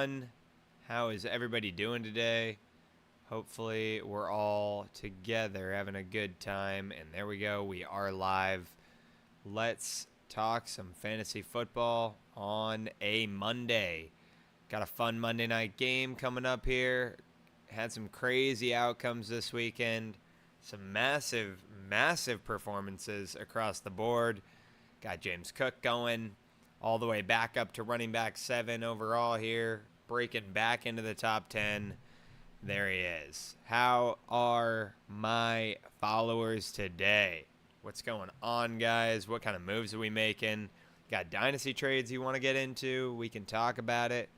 everyone. How is everybody doing today? Hopefully, we're all together having a good time. And there we go. We are live. Let's talk some fantasy football on a Monday. Got a fun Monday night game coming up here. Had some crazy outcomes this weekend. Some massive, massive performances across the board. Got James Cook going all the way back up to running back 7 overall here, breaking back into the top 10. There he is. How are my followers today? What's going on, guys? What kind of moves are we making? Got dynasty trades you want to get into? We can talk about it.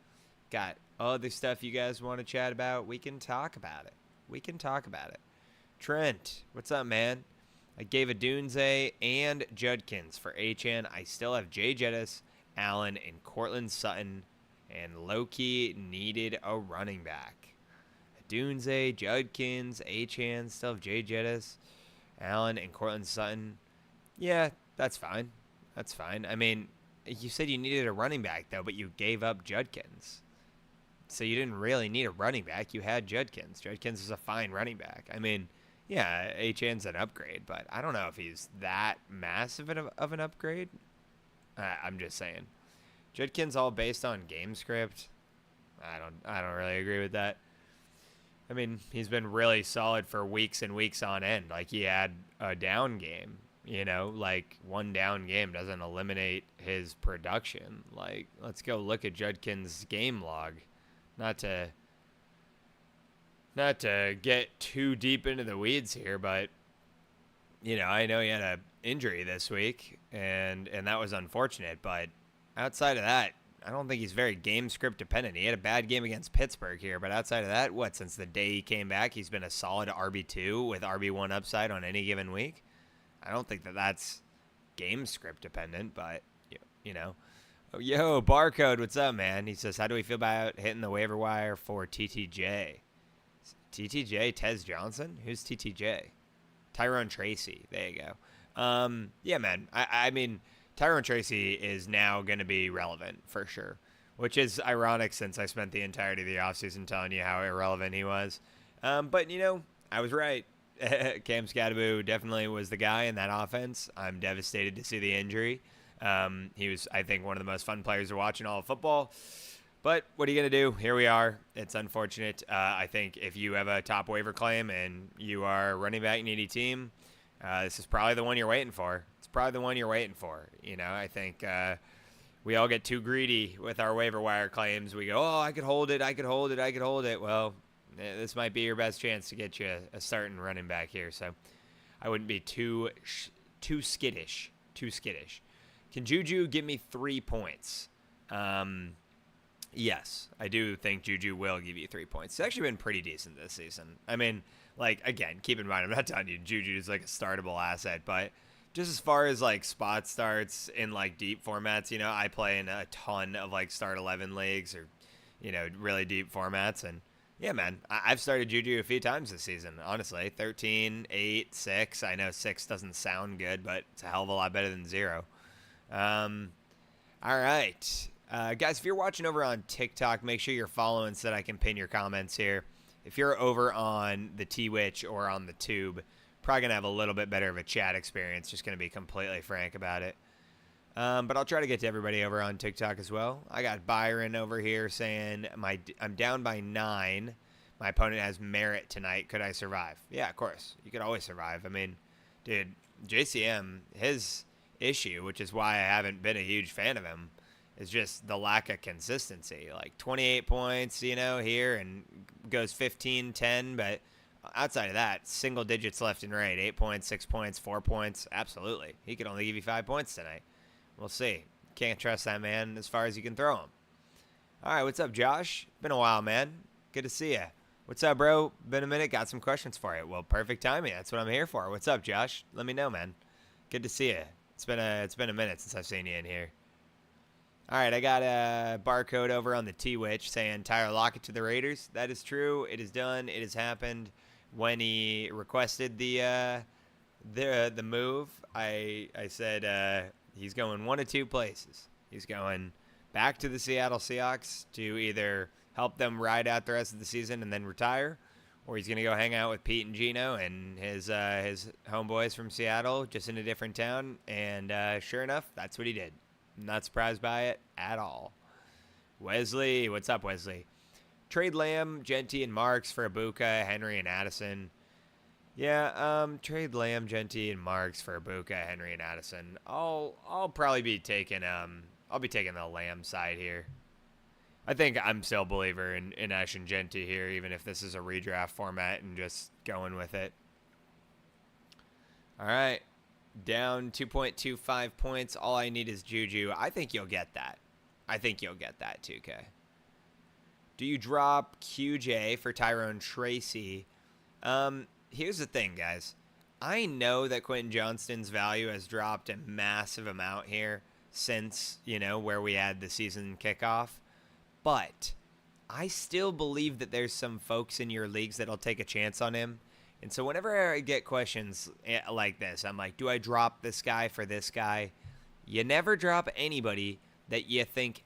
Got other stuff you guys want to chat about? We can talk about it. Trent, what's up, man? I gave a Dunze and Judkins for Achane. I still have Jay Jettis, Allen, and Cortland Sutton, and Loki needed a running back. Dunze, Judkins, Achane, still have Jay Jettis, Allen, and Cortland Sutton. Yeah, that's fine. I mean, you said you needed a running back, though, but you gave up Judkins. So you didn't really need a running back. You had Judkins. Judkins is a fine running back. I mean, yeah, Achane's an upgrade, but I don't know if he's that massive of an upgrade. I'm just saying. Judkins all based on game script. I don't really agree with that. I mean, he's been really solid for weeks and weeks on end. Like, he had a down game, like one down game doesn't eliminate his production. Like, let's go look at Judkins' game log. Not to get too deep into the weeds here, but I know he had an injury this week, and that was unfortunate. But outside of that, I don't think he's very game script dependent. He had a bad game against Pittsburgh here, but outside of that, since the day he came back, he's been a solid RB2 with RB1 upside on any given week. I don't think that's game script dependent, but Oh, yo, Barcode, what's up, man? He says, how do we feel about hitting the waiver wire for TTJ? TTJ, Tez Johnson? Who's TTJ? Tyrone Tracy. There you go. Yeah, man. I mean, Tyrone Tracy is now going to be relevant for sure, which is ironic since I spent the entirety of the offseason telling you how irrelevant he was. But, I was right. Cam Scadaboo definitely was the guy in that offense. I'm devastated to see the injury. He was, I think, one of the most fun players to watch in all of football. But what are you going to do? Here we are. It's unfortunate. I think if you have a top waiver claim and you are a running back needy team, this is probably the one you're waiting for. I think we all get too greedy with our waiver wire claims. We go, I could hold it. Well, this might be your best chance to get you a starting running back here. So I wouldn't be too skittish. Can Juju give me 3 points? Yes, I do think Juju will give you 3 points. It's actually been pretty decent this season. I mean, again, keep in mind, I'm not telling you Juju's like a startable asset, but just as far as spot starts in deep formats, I play in a ton of start 11 leagues or, really deep formats. And yeah, man, I've started Juju a few times this season, honestly. 13, 8, 6. I know 6 doesn't sound good, but it's a hell of a lot better than 0. All right. Guys, if you're watching over on TikTok, make sure you're following so that I can pin your comments here. If you're over on the Twitch or on the Tube, probably going to have a little bit better of a chat experience, just going to be completely frank about it. But I'll try to get to everybody over on TikTok as well. I got Byron over here saying, I'm down by 9. My opponent has merit tonight. Could I survive? Yeah, of course. You could always survive. I mean, dude, JCM, his issue, which is why I haven't been a huge fan of him, is just the lack of consistency. 28 points, here, and goes 15, 10, but outside of that, single digits left and right. 8 points, 6 points, 4 points, absolutely. He could only give you 5 points tonight. We'll see. Can't trust that man as far as you can throw him. All right, what's up, Josh? Been a while, man. Good to see you. What's up, bro? Been a minute. Got some questions for you. Well, perfect timing. That's what I'm here for. What's up, Josh? Let me know, man. Good to see you. It's been a minute since I've seen you in here. All right, I got a Barcode over on the Twitch saying Tyler Lockett to the Raiders. That is true. It is done. It has happened. When he requested the move, I said he's going one of two places. He's going back to the Seattle Seahawks to either help them ride out the rest of the season and then retire, or he's going to go hang out with Pete and Gino and his homeboys from Seattle, just in a different town. And sure enough, that's what he did. I'm not surprised by it at all. Wesley, what's up, Wesley? Trade Lamb, Genty, and Marks for Ibuka, Henry, and Addison. Yeah, trade Lamb, Genty, and Marks for Ibuka, Henry, and Addison. I'll probably be taking I'll be taking the Lamb side here. I think I'm still a believer in Ash and Genty here, even if this is a redraft format and just going with it. All right, down 2.25 points. All I need is Juju. I think you'll get that. I think you'll get that, 2K. Do you drop QJ for Tyrone Tracy? Here's the thing, guys. I know that Quentin Johnston's value has dropped a massive amount here since, where we had the season kickoff. But I still believe that there's some folks in your leagues that'll take a chance on him. And so whenever I get questions like this, I'm like, do I drop this guy for this guy? You never drop anybody that you think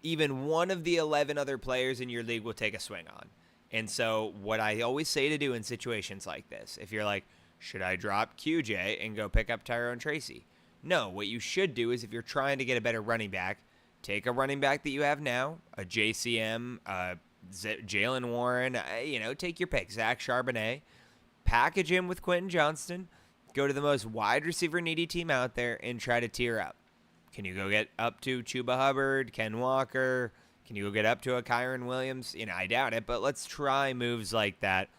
even one of the 11 other players in your league will take a swing on. And so what I always say to do in situations like this, if you're like, should I drop QJ and go pick up Tyrone Tracy? No, what you should do is if you're trying to get a better running back, take a running back that you have now, a JCM, Jalen Warren, take your pick, Zach Charbonnet, package him with Quentin Johnston, go to the most wide receiver needy team out there and try to tier up. Can you go get up to Chuba Hubbard, Ken Walker? Can you go get up to a Kyron Williams? I doubt it, but let's try moves like that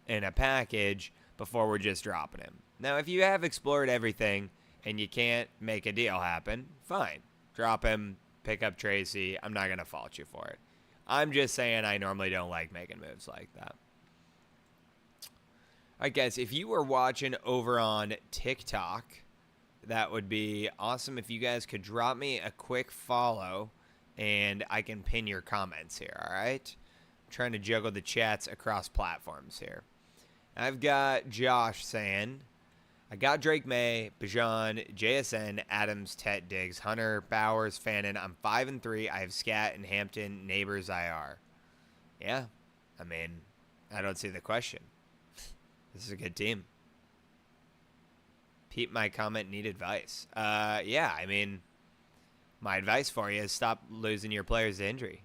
in a package before we're just dropping him. Now, if you have explored everything and you can't make a deal happen, fine. Drop him, pick up Tracy. I'm not going to fault you for it. I'm just saying I normally don't like making moves like that. All right, guys, if you were watching over on TikTok, that would be awesome if you guys could drop me a quick follow and I can pin your comments here, all right? I'm trying to juggle the chats across platforms here. I've got Josh saying, I got Drake May, Bijan, JSN, Adams, Tet, Diggs, Hunter, Bowers, Fannin. I'm 5-3. I have Scat and Hampton, Neighbors, IR. Yeah, I don't see the question. This is a good team. Pete, my comment, need advice. Yeah, my advice for you is stop losing your players to injury.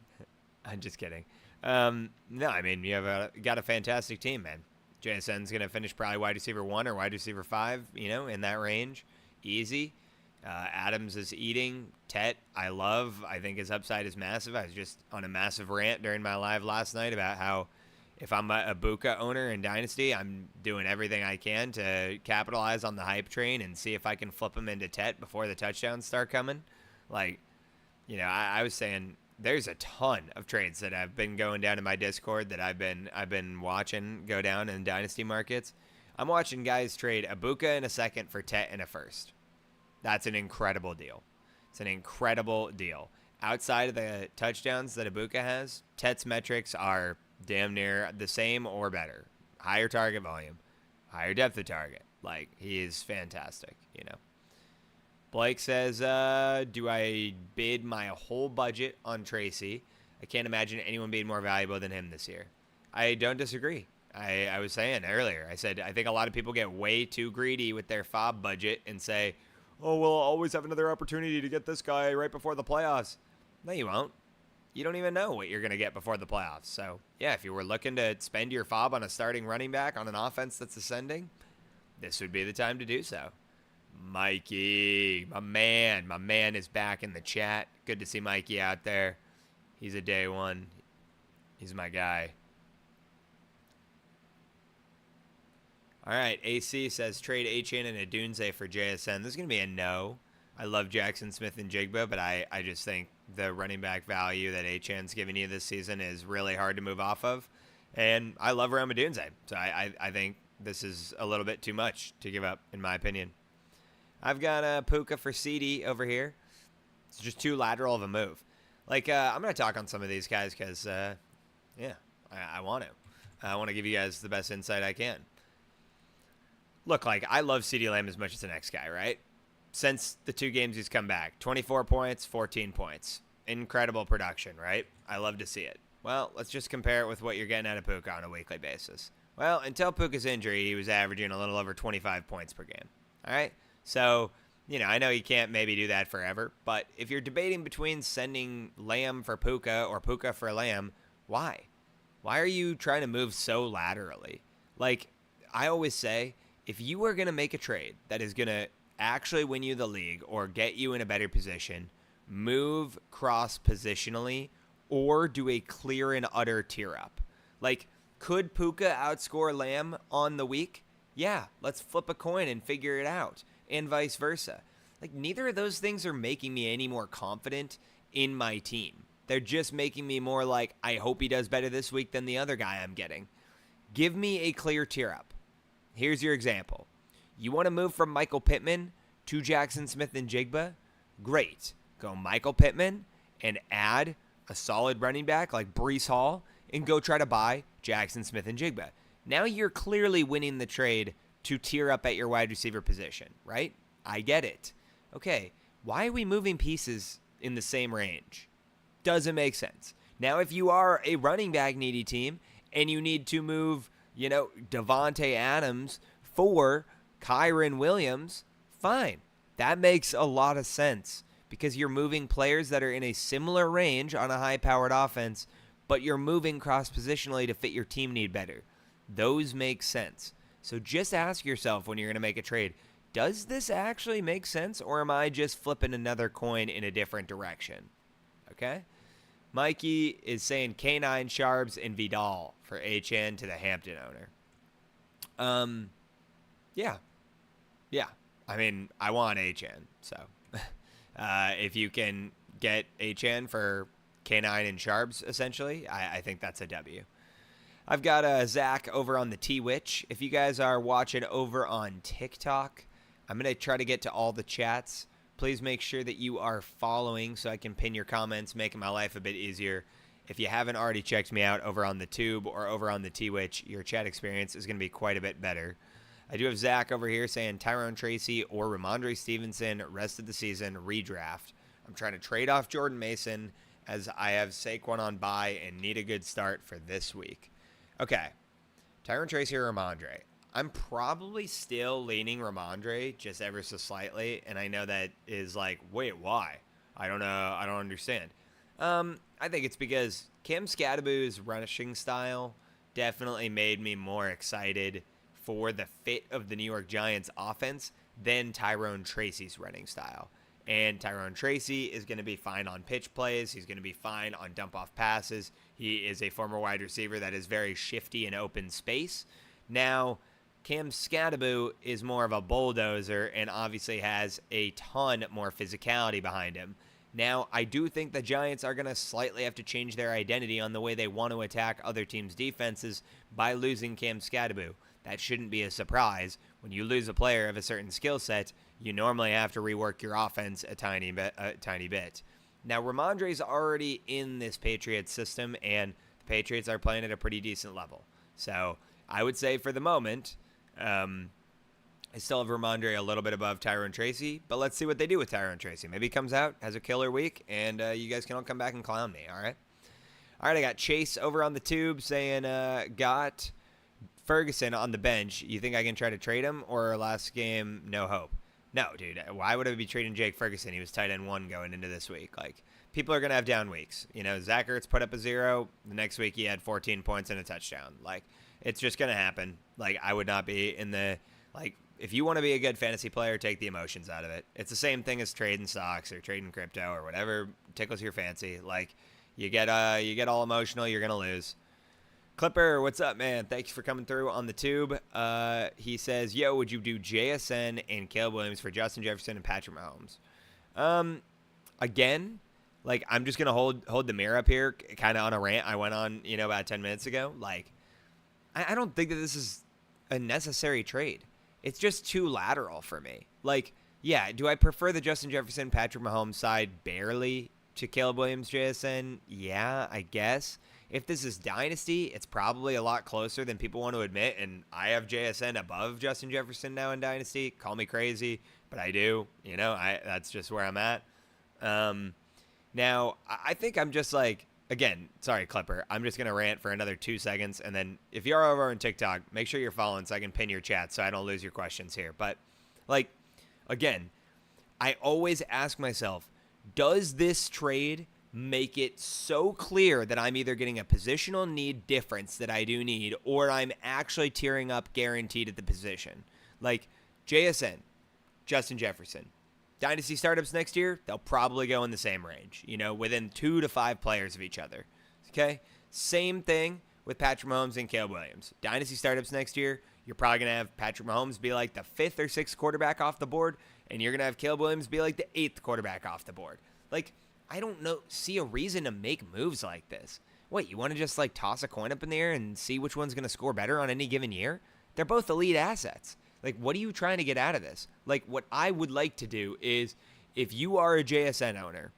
I'm just kidding. No, you have got a fantastic team, man. JSN's going to finish probably wide receiver 1 or wide receiver 5, in that range. Easy. Adams is eating. Tet, I love. I think his upside is massive. I was just on a massive rant during my live last night about how if I'm a Ibuka owner in Dynasty, I'm doing everything I can to capitalize on the hype train and see if I can flip him into Tet before the touchdowns start coming. I was saying there's a ton of trades that have been going down in my Discord that I've been watching go down in Dynasty markets. I'm watching guys trade Ibuka in a second for Tet in a first. That's an incredible deal. It's an incredible deal. Outside of the touchdowns that Ibuka has, Tet's metrics are damn near the same or better. Higher target volume, higher depth of target. He is fantastic, Blake says, do I bid my whole budget on Tracy? I can't imagine anyone being more valuable than him this year. I don't disagree. I was saying earlier, I said I think a lot of people get way too greedy with their FOB budget and say, oh, we'll always have another opportunity to get this guy right before the playoffs. No, you won't. You don't even know what you're going to get before the playoffs. So, yeah, if you were looking to spend your FOB on a starting running back on an offense that's ascending, this would be the time to do so. Mikey, my man is back in the chat. Good to see Mikey out there. He's a day one. He's my guy. All right, AC says trade Achane and Adunze for JSN. This is going to be a no. I love Jackson Smith and Jigba, but I just think the running back value that Achane's giving you this season is really hard to move off of. And I love Rome Odunze, so I think this is a little bit too much to give up, in my opinion. I've got Puka for CD over here. It's just too lateral of a move. I'm going to talk on some of these guys because, I want to. I want to give you guys the best insight I can. Look, I love CeeDee Lamb as much as the next guy, right? Since the 2 games he's come back. 24 points, 14 points. incredible production, right? I love to see it. Well, let's just compare it with what you're getting out of Puka on a weekly basis. Well, until Puka's injury, he was averaging a little over 25 points per game. All right? So, I know you can't maybe do that forever, but if you're debating between sending Lamb for Puka or Puka for Lamb, why? Why are you trying to move so laterally? Like, I always say, if you are going to make a trade that is going to actually win you the league or get you in a better position, move cross-positionally or do a clear and utter tier up. Like, could Puka outscore Lamb on the week? Yeah, let's flip a coin and figure it out, and vice versa. Like, neither of those things are making me any more confident in my team. They're just making me more like, I hope he does better this week than the other guy I'm getting. Give me a clear tier up. Here's your example. You want to move from Michael Pittman to Jackson Smith-Njigba? Great. Go Michael Pittman and add a solid running back like Breece Hall and go try to buy Jackson Smith-Njigba. Now you're clearly winning the trade to tier up at your wide receiver position, right? I get it. Okay, why are we moving pieces in the same range? Doesn't make sense. Now, if you are a running back needy team and you need to move, Devontae Adams for Kyren Williams, fine. That makes a lot of sense because you're moving players that are in a similar range on a high-powered offense, but you're moving cross-positionally to fit your team need better. Those make sense. So just ask yourself when you're going to make a trade, does this actually make sense, or am I just flipping another coin in a different direction? Okay? Mikey is saying K9, Sharps, and Vidal for HN to the Hampton owner. Yeah. I mean, I want HN, so if you can get HN for K9 and Sharps, essentially, I think that's a W. I've got Zach over on the T-Witch. If you guys are watching over on TikTok, I'm going to try to get to all the chats. Please make sure that you are following so I can pin your comments, making my life a bit easier. If you haven't already checked me out over on the Tube or over on the T-Witch, your chat experience is going to be quite a bit better. I do have Zach over here saying Tyrone Tracy or Ramondre Stevenson rest of the season redraft. I'm trying to trade off Jordan Mason as I have Saquon on bye and need a good start for this week. Okay, Tyrone Tracy or Ramondre. I'm probably still leaning Ramondre just ever so slightly, and I know that is like, wait, why? I don't know. I don't understand. I think it's because Cam Scadaboo's rushing style definitely made me more excited for the fit of the New York Giants offense than Tyrone Tracy's running style. And Tyrone Tracy is going to be fine on pitch plays. He's going to be fine on dump-off passes. He is a former wide receiver that is very shifty in open space. Now, Cam Scadaboo is more of a bulldozer and obviously has a ton more physicality behind him. Now, I do think the Giants are going to slightly have to change their identity on the way they want to attack other teams' defenses by losing Cam Scadaboo. That shouldn't be a surprise. When you lose a player of a certain skill set, you normally have to rework your offense a tiny bit. Now, Ramondre's already in this Patriots system, and the Patriots are playing at a pretty decent level. So I would say for the moment, I still have Ramondre a little bit above Tyrone Tracy, but let's see what they do with Tyrone Tracy. Maybe he comes out, has a killer week, and you guys can all come back and clown me, all right? All right, I got Chase over on the Tube saying, got Ferguson on the bench. You think I can try to trade him, or last game, no hope? No, dude. Why would I be trading Jake Ferguson? He was tight end 1 going into this week. Like, people are going to have down weeks. Zach Ertz put up a 0. The next week he had 14 points and a touchdown. Like, it's just going to happen. Like, I would not be in the, like, if you want to be a good fantasy player, take the emotions out of it. It's the same thing as trading stocks or trading crypto or whatever tickles your fancy. Like, you get all emotional, you're going to lose. Clipper, what's up, man? Thanks for coming through on the Tube. He says, yo, would you do JSN and Caleb Williams for Justin Jefferson and Patrick Mahomes? Again, like, I'm just going to hold the mirror up here kind of on a rant I went on, about 10 minutes ago. Like, I don't think that this is a necessary trade. It's just too lateral for me. Like, yeah, do I prefer the Justin Jefferson, Patrick Mahomes side barely to Caleb Williams, JSN? Yeah, I guess. If this is Dynasty, it's probably a lot closer than people want to admit, and I have JSN above Justin Jefferson now in Dynasty. Call me crazy, but I do. That's just where I'm at. Now, I think I'm just like, again, sorry, Clipper. I'm just going to rant for another 2 seconds. And then if you're over on TikTok, make sure you're following so I can pin your chat so I don't lose your questions here. But, like, again, I always ask myself, does this trade make it so clear that I'm either getting a positional need difference that I do need, or I'm actually tearing up guaranteed at the position? Like, JSN, Justin Jefferson. Dynasty startups next year, they'll probably go in the same range, within 2 to 5 players of each other. Okay? Same thing with Patrick Mahomes and Caleb Williams. Dynasty startups next year, you're probably going to have Patrick Mahomes be like the 5th or 6th quarterback off the board, and you're going to have Caleb Williams be like the 8th quarterback off the board. Like, I don't see a reason to make moves like this. What, you want to just like toss a coin up in the air and see which one's going to score better on any given year? They're both elite assets. Like, what are you trying to get out of this? Like, what I would like to do is, if you are a JSN owner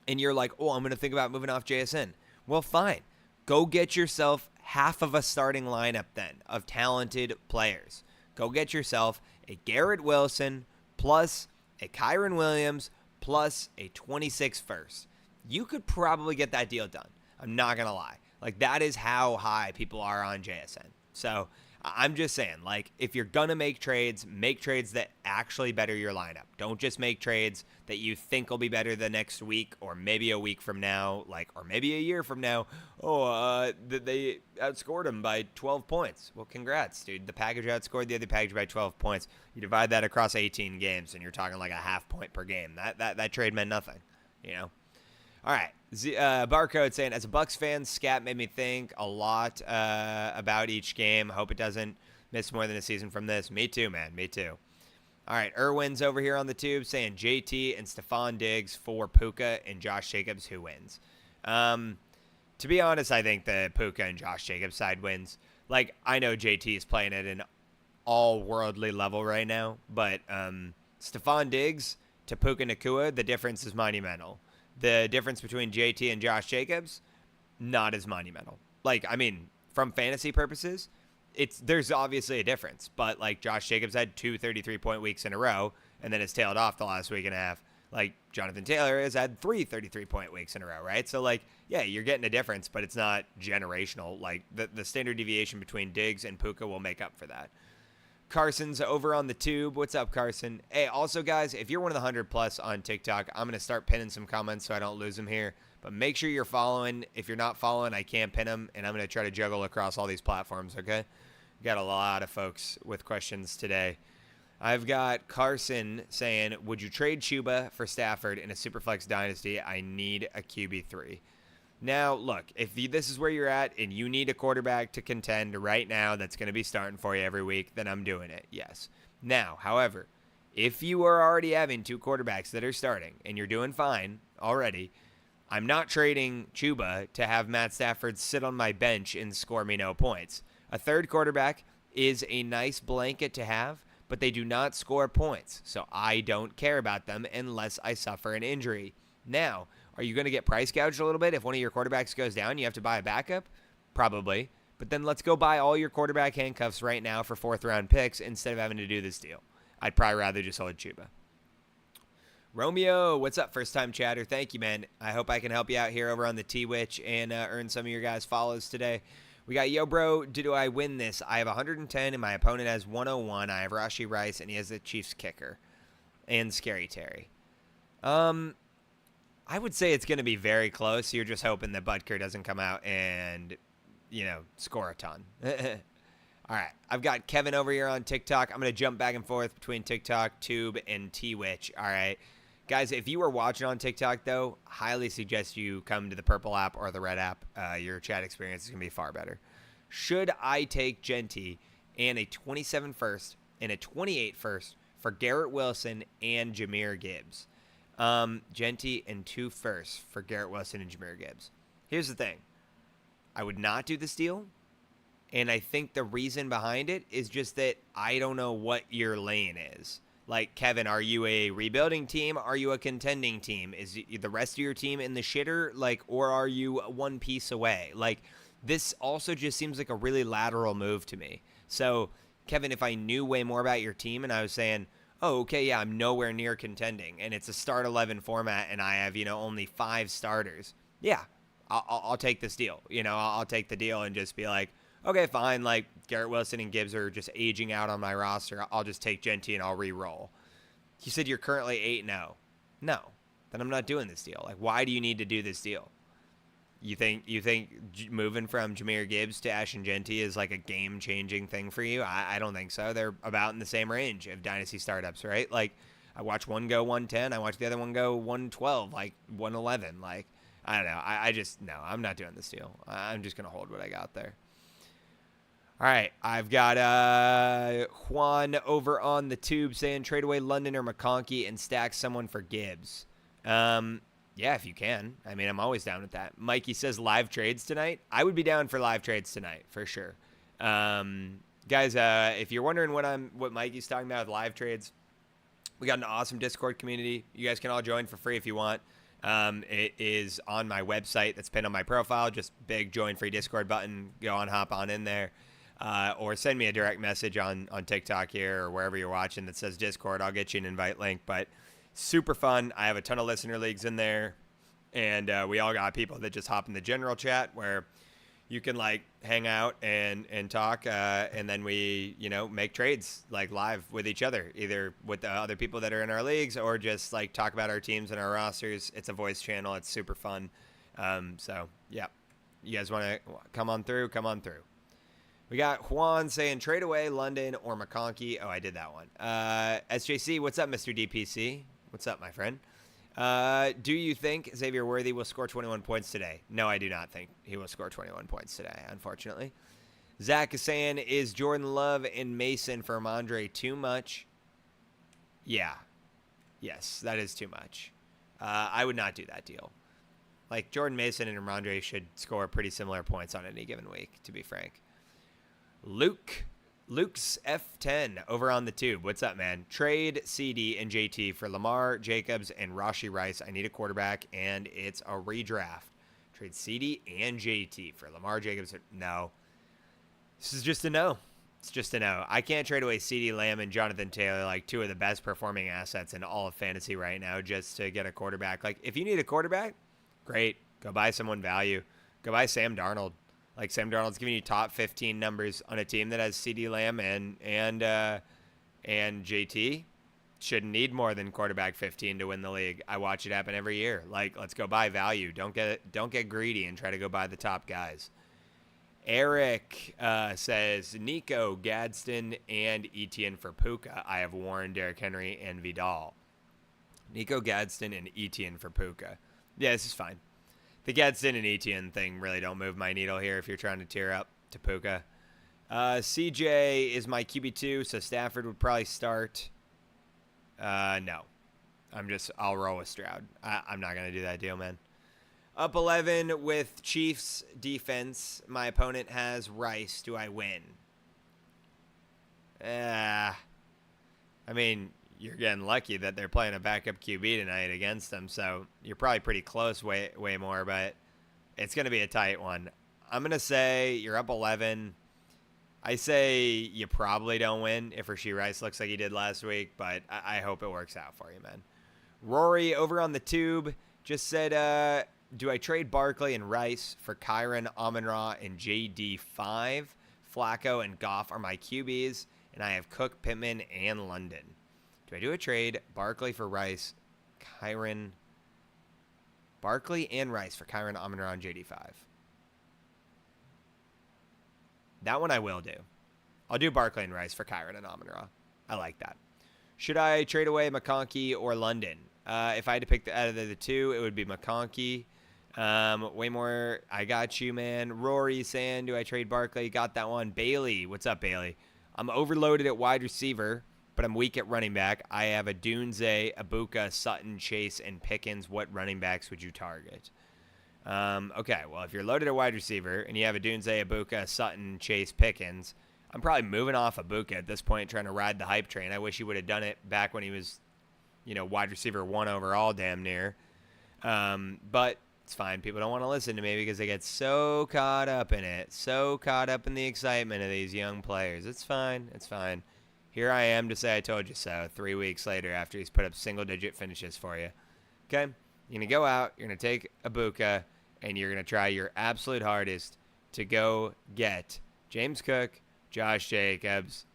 and you're like, oh, I'm going to think about moving off JSN, well, fine. Go get yourself half of a starting lineup then of talented players. Go get yourself a Garrett Wilson plus a Kyren Williams plus a 26 first. You could probably get that deal done. I'm not going to lie. Like, that is how high people are on JSN. So I'm just saying, like, if you're going to make trades that actually better your lineup. Don't just make trades that you think will be better the next week or maybe a week from now, like, or maybe a year from now. Oh, they outscored them by 12 points. Well, congrats, dude. The package outscored the other package by 12 points. You divide that across 18 games, and you're talking like a half point per game. That trade meant nothing, All right, Barcode saying, as a Bucks fan, Scat made me think a lot about each game. Hope it doesn't miss more than a season from this. Me too, man. Me too. All right, Irwin's over here on the tube saying JT and Stephon Diggs for Puka and Josh Jacobs. Who wins? To be honest, I think the Puka and Josh Jacobs side wins. Like, I know JT is playing at an all-worldly level right now, but Stephon Diggs to Puka Nacua, the difference is monumental. The difference between JT and Josh Jacobs, not as monumental. Like, I mean, from fantasy purposes, there's obviously a difference. But, like, Josh Jacobs had 2 33-point weeks in a row, and then has tailed off the last week and a half. Like, Jonathan Taylor has had 3 33-point weeks in a row, right? So, like, yeah, you're getting a difference, but it's not generational. Like, the standard deviation between Diggs and Puka will make up for that. Carson's over on the tube. What's up, Carson? Hey, also, guys, if you're one of the 100 plus on TikTok, I'm going to start pinning some comments so I don't lose them here. But make sure you're following. If you're not following, I can't pin them, and I'm going to try to juggle across all these platforms, okay? Got a lot of folks with questions today. I've got Carson saying, would you trade Chuba for Stafford in a Superflex Dynasty? I need a QB3. Now, look, if this is where you're at and you need a quarterback to contend right now that's going to be starting for you every week, then I'm doing it, yes. Now, however, if you are already having 2 quarterbacks that are starting and you're doing fine already, I'm not trading Chuba to have Matt Stafford sit on my bench and score me no points. A third quarterback is a nice blanket to have, but they do not score points, so I don't care about them unless I suffer an injury. Now, are you going to get price gouged a little bit? If one of your quarterbacks goes down, you have to buy a backup? Probably. But then let's go buy all your quarterback handcuffs right now for 4th-round picks instead of having to do this deal. I'd probably rather just hold Chuba. Romeo, what's up, first-time chatter? Thank you, man. I hope I can help you out here over on the T-Witch and earn some of your guys' follows today. We got, yo, bro, do I win this? I have 110, and my opponent has 101. I have Rashee Rice, and he has the Chiefs kicker. And Scary Terry. I would say it's going to be very close. You're just hoping that Butker doesn't come out and, score a ton. All right. I've got Kevin over here on TikTok. I'm going to jump back and forth between TikTok, Tube, and T-Witch. All right. Guys, if you are watching on TikTok, though, highly suggest you come to the purple app or the red app. Your chat experience is going to be far better. Should I take Genty and a 27 first and a 28 first for Garrett Wilson and Jahmyr Gibbs? Genty and 2 firsts for Garrett Wilson and Jahmyr Gibbs. Here's the thing. I would not do this deal, and I think the reason behind it is just that I don't know what your lane is. Like, Kevin, are you a rebuilding team? Are you a contending team? Is the rest of your team in the shitter? Like, or are you one piece away? Like, this also just seems like a really lateral move to me. So, Kevin, if I knew way more about your team and I was saying, oh, okay, yeah, I'm nowhere near contending, and it's a start 11 format, and I have, only 5 starters. Yeah, I'll take this deal. I'll take the deal and just be like, okay, fine. Like, Garrett Wilson and Gibbs are just aging out on my roster. I'll just take Genty and I'll re-roll. You said you're currently 8-0. No, then I'm not doing this deal. Like, why do you need to do this deal? You think moving from Jahmyr Gibbs to Ashton Genty is like a game-changing thing for you? I don't think so. They're about in the same range of dynasty startups, right? Like, I watch one go 110, I watch the other one go 112, like 111. Like, I don't know. I just, no, I'm not doing this deal. I'm just going to hold what I got there. All right, I've got Juan over on the tube saying trade away London or McConkey and stack someone for Gibbs. Yeah, if you can. I mean, I'm always down with that. Mikey says live trades tonight. I would be down for live trades tonight for sure. Guys, if you're wondering what Mikey's talking about with live trades, we got an awesome Discord community. You guys can all join for free if you want. It is on my website that's pinned on my profile. Just big join free Discord button. Go on, hop on in there. Or send me a direct message on TikTok here or wherever you're watching that says Discord. I'll get you an invite link. But super fun. I have a ton of listener leagues in there. And we all got people that just hop in the general chat where you can like hang out and talk. And then we, make trades like live with each other, either with the other people that are in our leagues or just like talk about our teams and our rosters. It's a voice channel. It's super fun. So yeah, you guys want to come on through? Come on through. We got Juan saying trade away London or McConkey. Oh, I did that one. SJC, what's up, Mr. DPC? What's up, my friend? Do you think Xavier Worthy will score 21 points today? No, I do not think he will score 21 points today, unfortunately. Zach is saying, is Jordan Love and Mason for Ramondre too much? Yeah. Yes, that is too much. I would not do that deal. Like, Jordan Mason and Ramondre should score pretty similar points on any given week, to be frank. Luke's F10 over on the tube. What's up, man? Trade CD and JT for Lamar, Jacobs, and Rashee Rice. I need a quarterback, and it's a redraft. Trade CD and JT for Lamar, Jacobs. No. This is just a no. It's just a no. I can't trade away CD Lamb and Jonathan Taylor, like two of the best performing assets in all of fantasy right now, just to get a quarterback. Like, if you need a quarterback, great. Go buy someone value. Go buy Sam Darnold. Like, Sam Darnold's giving you top 15 numbers on a team that has CeeDee Lamb and JT. Shouldn't need more than quarterback 15 to win the league. I watch it happen every year. Like, let's go buy value. Don't get greedy and try to go buy the top guys. Eric says Nico, Gadsden, and Etienne for Puka. I have Warren, Derrick Henry, and Vidal. Nico, Gadsden, and Etienne for Puka. Yeah, this is fine. The Gadsden and Etienne thing really don't move my needle here if you're trying to tear up to Puka. CJ is my QB2, so Stafford would probably start. No. I'll roll with Stroud. I'm not going to do that deal, man. Up 11 with Chiefs defense. My opponent has Rice. Do I win? I mean, you're getting lucky that they're playing a backup QB tonight against them, so you're probably pretty close way more, but it's going to be a tight one. I'm going to say you're up 11. I say you probably don't win if Rashee Rice looks like he did last week, but I hope it works out for you, man. Rory over on the tube just said, do I trade Barkley and Rice for Kyron, Amon-Ra, and JD5? Flacco and Goff are my QBs, and I have Cook, Pittman, and London. Do I do a trade? Barkley for Rice, Barkley and Rice for Kyron, Amon-Ra, and JD5. That one I will do. I'll do Barkley and Rice for Kyron and Amon-Ra. I like that. Should I trade away McConkey or London? If I had to pick out of the two, it would be McConkey. Way more. I got you, man. Rory saying, do I trade Barkley? Got that one. Bailey. What's up, Bailey? I'm overloaded at wide receiver, but I'm weak at running back. I have a Dunze, Abuka, Sutton, Chase, and Pickens. What running backs would you target? Okay, well, if you're loaded at wide receiver and you have a Dunze, Abuka, Sutton, Chase, Pickens, I'm probably moving off Abuka at this point, trying to ride the hype train. I wish he would have done it back when he was, wide receiver 1 overall damn near. But it's fine. People don't want to listen to me because they get so caught up in it, so caught up in the excitement of these young players. It's fine. It's fine. here I am to say I told you so 3 weeks later after he's put up single-digit finishes for you. Okay? You're going to go out, you're going to take Ibuka, and you're going to try your absolute hardest to go get James Cook, Josh Jacobs,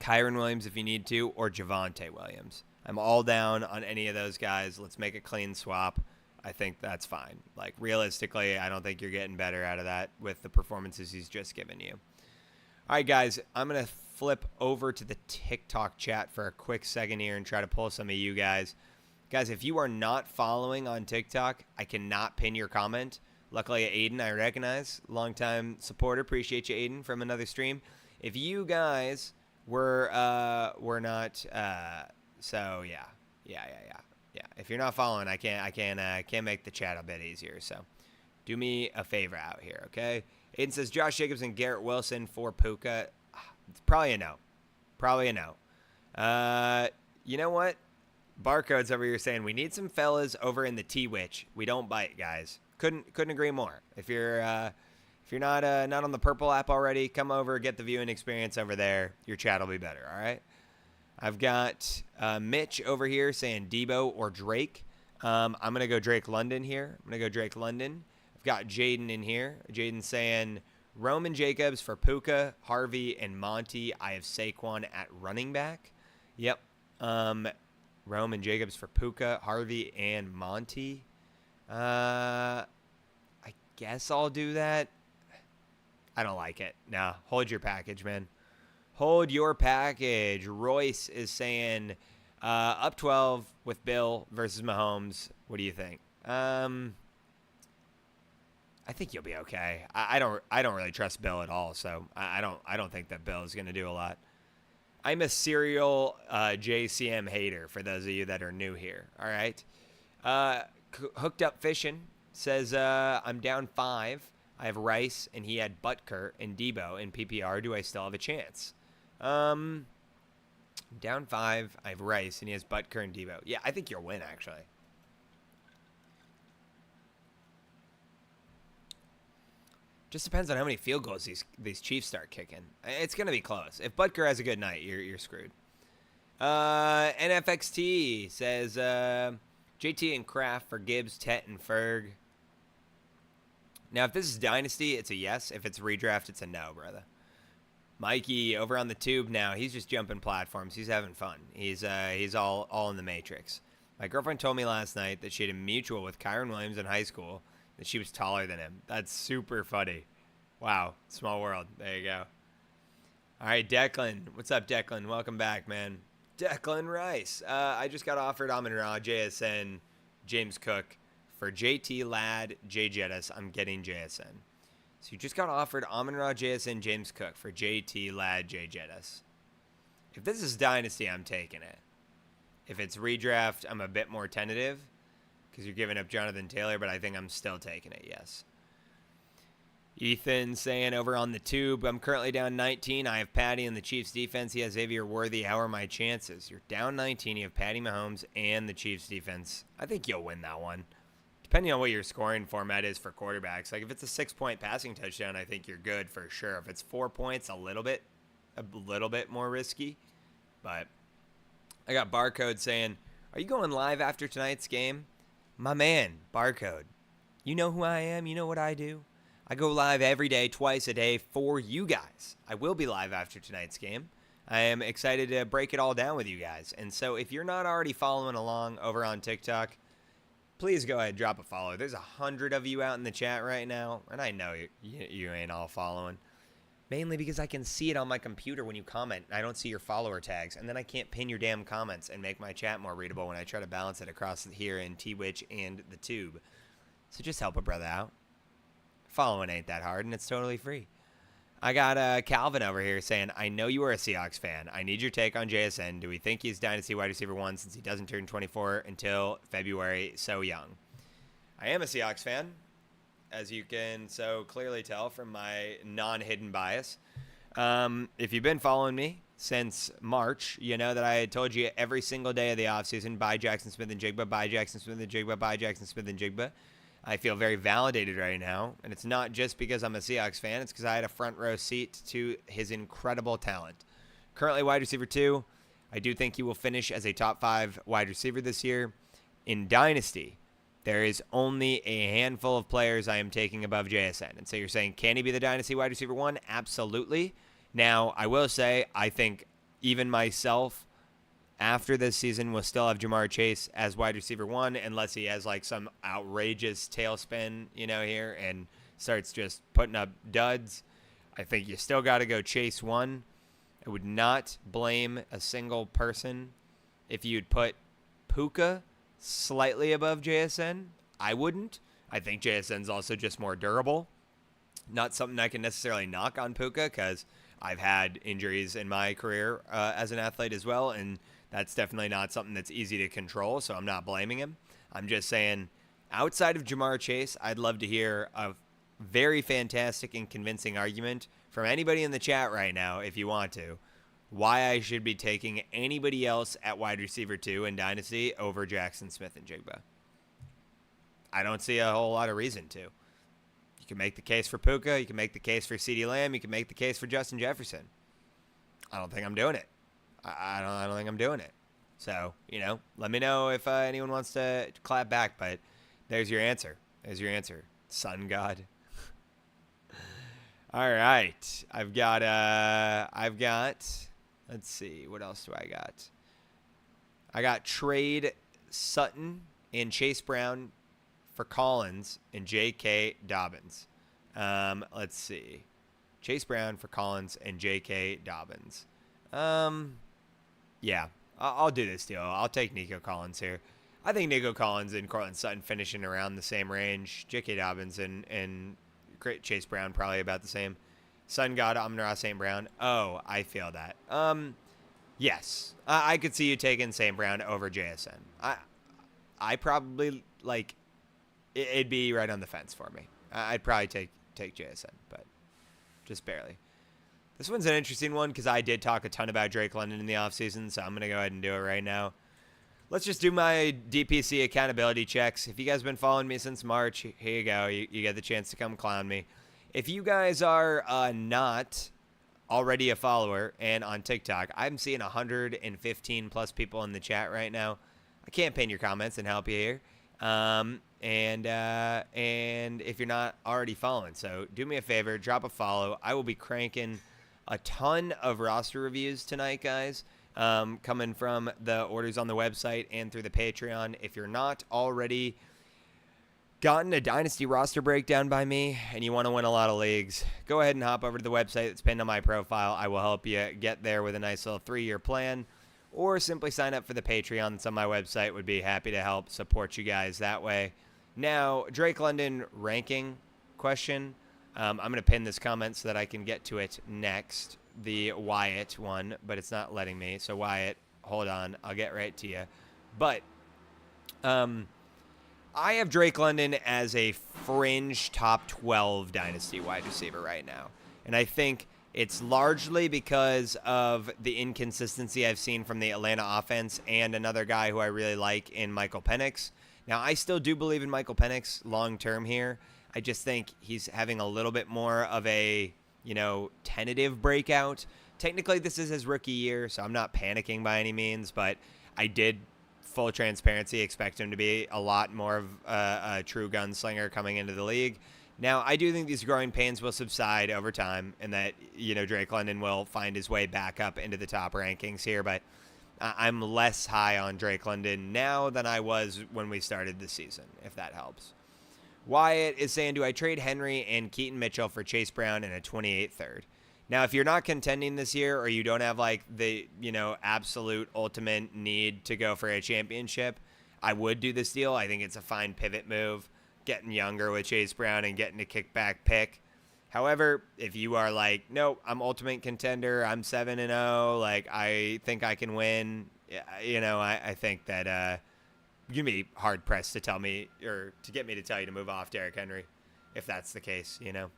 Kyron Williams if you need to, or Javonte Williams. I'm all down on any of those guys. Let's make a clean swap. I think that's fine. Like, realistically, I don't think you're getting better out of that with the performances he's just given you. All right, guys, I'm going to flip over to the TikTok chat for a quick second here and try to pull some of you guys. Guys, if you are not following on TikTok, I cannot pin your comment. Luckily, Aiden, I recognize, longtime supporter. Appreciate you, Aiden, from another stream. If you guys were not, so yeah. If you're not following, I can't make the chat a bit easier. So, do me a favor out here, okay? Aiden says Josh Jacobs and Garrett Wilson for Puka. It's probably a no. You know what? Barcode's over here saying we need some fellas over in the T-Witch. We don't bite, guys. Couldn't agree more. If you're not on the Purple app already, come over, get the viewing experience over there. Your chat will be better. All right. I've got Mitch over here saying Debo or Drake. I'm gonna go Drake London here. I've got Jaden in here. Jaden saying Roman Jacobs for Puka, Harvey, and Monty. I have Saquon at running back. Yep. Roman Jacobs for Puka, Harvey, and Monty. I guess I'll do that. I don't like it. No, hold your package, man. Hold your package. Royce is saying up 12 with Bill versus Mahomes. What do you think? I think you'll be okay. I don't really trust Bill at all, so I don't think that Bill is going to do a lot. I'm a serial JCM hater for those of you that are new here. All right. Hooked Up Fishing says I'm down 5. I have Rice, and he had Butker and Debo in PPR. Do I still have a chance? Down 5. I have Rice, and he has Butker and Debo. Yeah, I think you'll win, actually. Just depends on how many field goals these Chiefs start kicking. It's going to be close. If Butker has a good night, you're screwed. NFXT says JT and Kraft for Gibbs, Tet, and Ferg. Now, if this is Dynasty, it's a yes. If it's redraft, it's a no, brother. Mikey over on the tube now. He's just jumping platforms. He's having fun. He's all in the Matrix. My girlfriend told me last night that she had a mutual with Kyron Williams in high school, that she was taller than him. That's super funny. Wow. Small world. There you go. All right, Declan. What's up, Declan? Welcome back, man. Declan Rice. I just got offered Amon-Ra, JSN, James Cook for JT, Ladd, Jay Jettis. I'm getting JSN. So you just got offered Amon-Ra, JSN, James Cook for JT, Ladd, Jay Jettis. If this is Dynasty, I'm taking it. If it's redraft, I'm a bit more tentative because you're giving up Jonathan Taylor, but I think I'm still taking it, yes. Ethan saying over on the tube, I'm currently down 19. I have Patty in the Chiefs defense. He has Xavier Worthy. How are my chances? You're down 19. You have Patty Mahomes and the Chiefs defense. I think you'll win that one. Depending on what your scoring format is for quarterbacks. Like if it's a 6-point passing touchdown, I think you're good for sure. If it's 4 points, a little bit more risky. But I got Barcode saying, are you going live after tonight's game? My man, Barcode. You know who I am. You know what I do. I go live every day, twice a day for you guys. I will be live after tonight's game. I am excited to break it all down with you guys. And so if you're not already following along over on TikTok, please go ahead and drop a follow. There's 100 of you out in the chat right now, and I know you ain't all following. Mainly because I can see it on my computer when you comment. I don't see your follower tags, and then I can't pin your damn comments and make my chat more readable when I try to balance it across here in Twitch and the tube. So just help a brother out. Following ain't that hard, and it's totally free. I got Calvin over here saying, I know you are a Seahawks fan. I need your take on JSN. Do we think he's Dynasty wide receiver 1 since he doesn't turn 24 until February? So young. I am a Seahawks fan, as you can so clearly tell from my non-hidden bias. If you've been following me since March, you know that I had told you every single day of the offseason, buy Jackson Smith and Jigba, buy Jackson Smith and Jigba, buy Jackson Smith and Jigba. I feel very validated right now, and it's not just because I'm a Seahawks fan. It's because I had a front row seat to his incredible talent. currently wide receiver 2. I do think he will finish as a top 5 wide receiver this year. In Dynasty, there is only a handful of players I am taking above JSN. And so you're saying, can he be the Dynasty wide receiver 1? Absolutely. Now, I will say, I think even myself, after this season, will still have Jamar Chase as wide receiver 1, unless he has like some outrageous tailspin, here, and starts just putting up duds. I think you still got to go Chase 1. I would not blame a single person if you'd put Puka slightly above JSN. I wouldn't. I think JSN's also just more durable. Not something I can necessarily knock on Puka, because I've had injuries in my career as an athlete as well, and that's definitely not something that's easy to control, so I'm not blaming him. I'm just saying, outside of Jamar Chase, I'd love to hear a very fantastic and convincing argument from anybody in the chat right now, if you want to, why I should be taking anybody else at wide receiver 2 in Dynasty over Jackson Smith-Njigba. I don't see a whole lot of reason to. You can make the case for Puka. You can make the case for CeeDee Lamb. You can make the case for Justin Jefferson. I don't think I'm doing it. I don't think I'm doing it. So, let me know if anyone wants to clap back, but there's your answer. There's your answer, Sun God. All right. I've got, let's see, what else do I got? I got trade Sutton and Chase Brown for Collins and J.K. Dobbins. Let's see. Chase Brown for Collins and J.K. Dobbins. Yeah, I'll do this deal. I'll take Nico Collins here. I think Nico Collins and Cortland Sutton finishing around the same range. J.K. Dobbins and Chase Brown probably about the same. Sun God, Amon-Ra St. Brown. Oh, I feel that. Yes. I could see you taking St. Brown over JSN. I probably, it'd be right on the fence for me. I'd probably take JSN, but just barely. This one's an interesting one because I did talk a ton about Drake London in the offseason, so I'm going to go ahead and do it right now. Let's just do my DPC accountability checks. If you guys have been following me since March, here you go. You get the chance to come clown me. If you guys are not already a follower and on TikTok, I'm seeing 115 plus people in the chat right now. I can't pin your comments and help you here. And if you're not already following, so do me a favor, drop a follow. I will be cranking a ton of roster reviews tonight, guys, coming from the orders on the website and through the Patreon. If you're not already gotten a Dynasty roster breakdown by me and you want to win a lot of leagues, go ahead and hop over to the website that's pinned on my profile. I will help you get there with a nice little 3-year plan, or simply sign up for the Patreon that's on my website. Would be happy to help support you guys that way. Now, Drake London ranking question. I'm going to pin this comment so that I can get to it next, the Wyatt one, but it's not letting me. So, Wyatt, hold on. I'll get right to you. But I have Drake London as a fringe top 12 Dynasty wide receiver right now. And I think it's largely because of the inconsistency I've seen from the Atlanta offense and another guy who I really like in Michael Penix. Now, I still do believe in Michael Penix long-term here. I just think he's having a little bit more of a, tentative breakout. Technically, this is his rookie year, so I'm not panicking by any means, but I did, full transparency, expect him to be a lot more of a true gunslinger coming into the league. Now, I do think these growing pains will subside over time and that, Drake London will find his way back up into the top rankings here, but I'm less high on Drake London now than I was when we started the season, if that helps. Wyatt is saying, do I trade Henry and Keaton Mitchell for Chase Brown and a 28th third? Now, if you're not contending this year or you don't have the, absolute ultimate need to go for a championship, I would do this deal. I think it's a fine pivot move, getting younger with Chase Brown and getting a kickback pick. However, if you are nope, I'm ultimate contender, I'm 7-0, I think I can win, I think that you'd be hard-pressed to tell me or to get me to tell you to move off Derrick Henry, if that's the case, All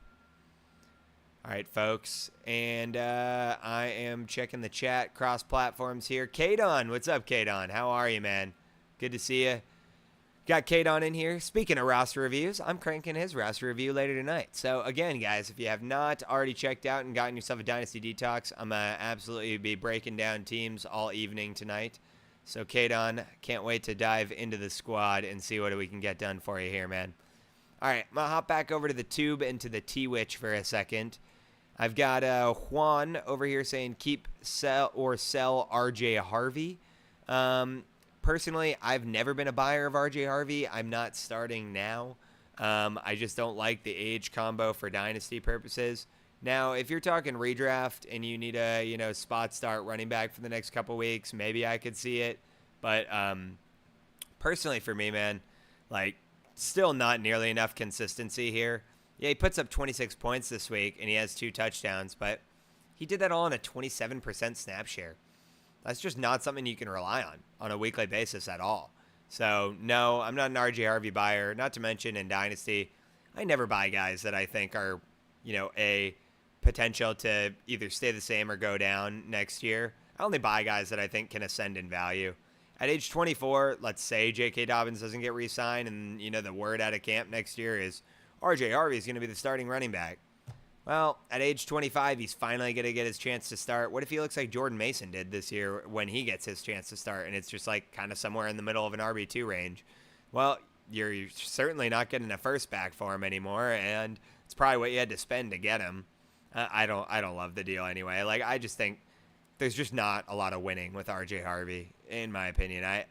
right, folks, and I am checking the chat, cross platforms here. Kadon, what's up, Kadon? How are you, man? Good to see you. Got Kate on in here. Speaking of roster reviews, I'm cranking his roster review later tonight. So again, guys, if you have not already checked out and gotten yourself a Dynasty Detox, I'm absolutely be breaking down teams all evening tonight. So Kate on, can't wait to dive into the squad and see what we can get done for you here, man. All right, I'm going to hop back over to the tube and to the T-Witch for a second. I've got Juan over here saying keep, sell, or sell RJ Harvey. Personally, I've never been a buyer of RJ Harvey. I'm not starting now. I just don't like the age combo for dynasty purposes. Now, if you're talking redraft and you need a spot start running back for the next couple weeks, maybe I could see it. But personally, for me, man, like still not nearly enough consistency here. Yeah, he puts up 26 points this week and he has 2 touchdowns, but he did that all on a 27% snap share. That's just not something you can rely on a weekly basis at all. So, no, I'm not an RJ Harvey buyer. Not to mention in Dynasty, I never buy guys that I think are, a potential to either stay the same or go down next year. I only buy guys that I think can ascend in value. At age 24, let's say J.K. Dobbins doesn't get re-signed and, the word out of camp next year is RJ Harvey is going to be the starting running back. Well, at age 25, he's finally going to get his chance to start. What if he looks like Jordan Mason did this year when he gets his chance to start and it's just like kind of somewhere in the middle of an RB2 range? Well, you're certainly not getting a first back for him anymore, and it's probably what you had to spend to get him. I don't love the deal anyway. Like, I just think there's just not a lot of winning with RJ Harvey, in my opinion. I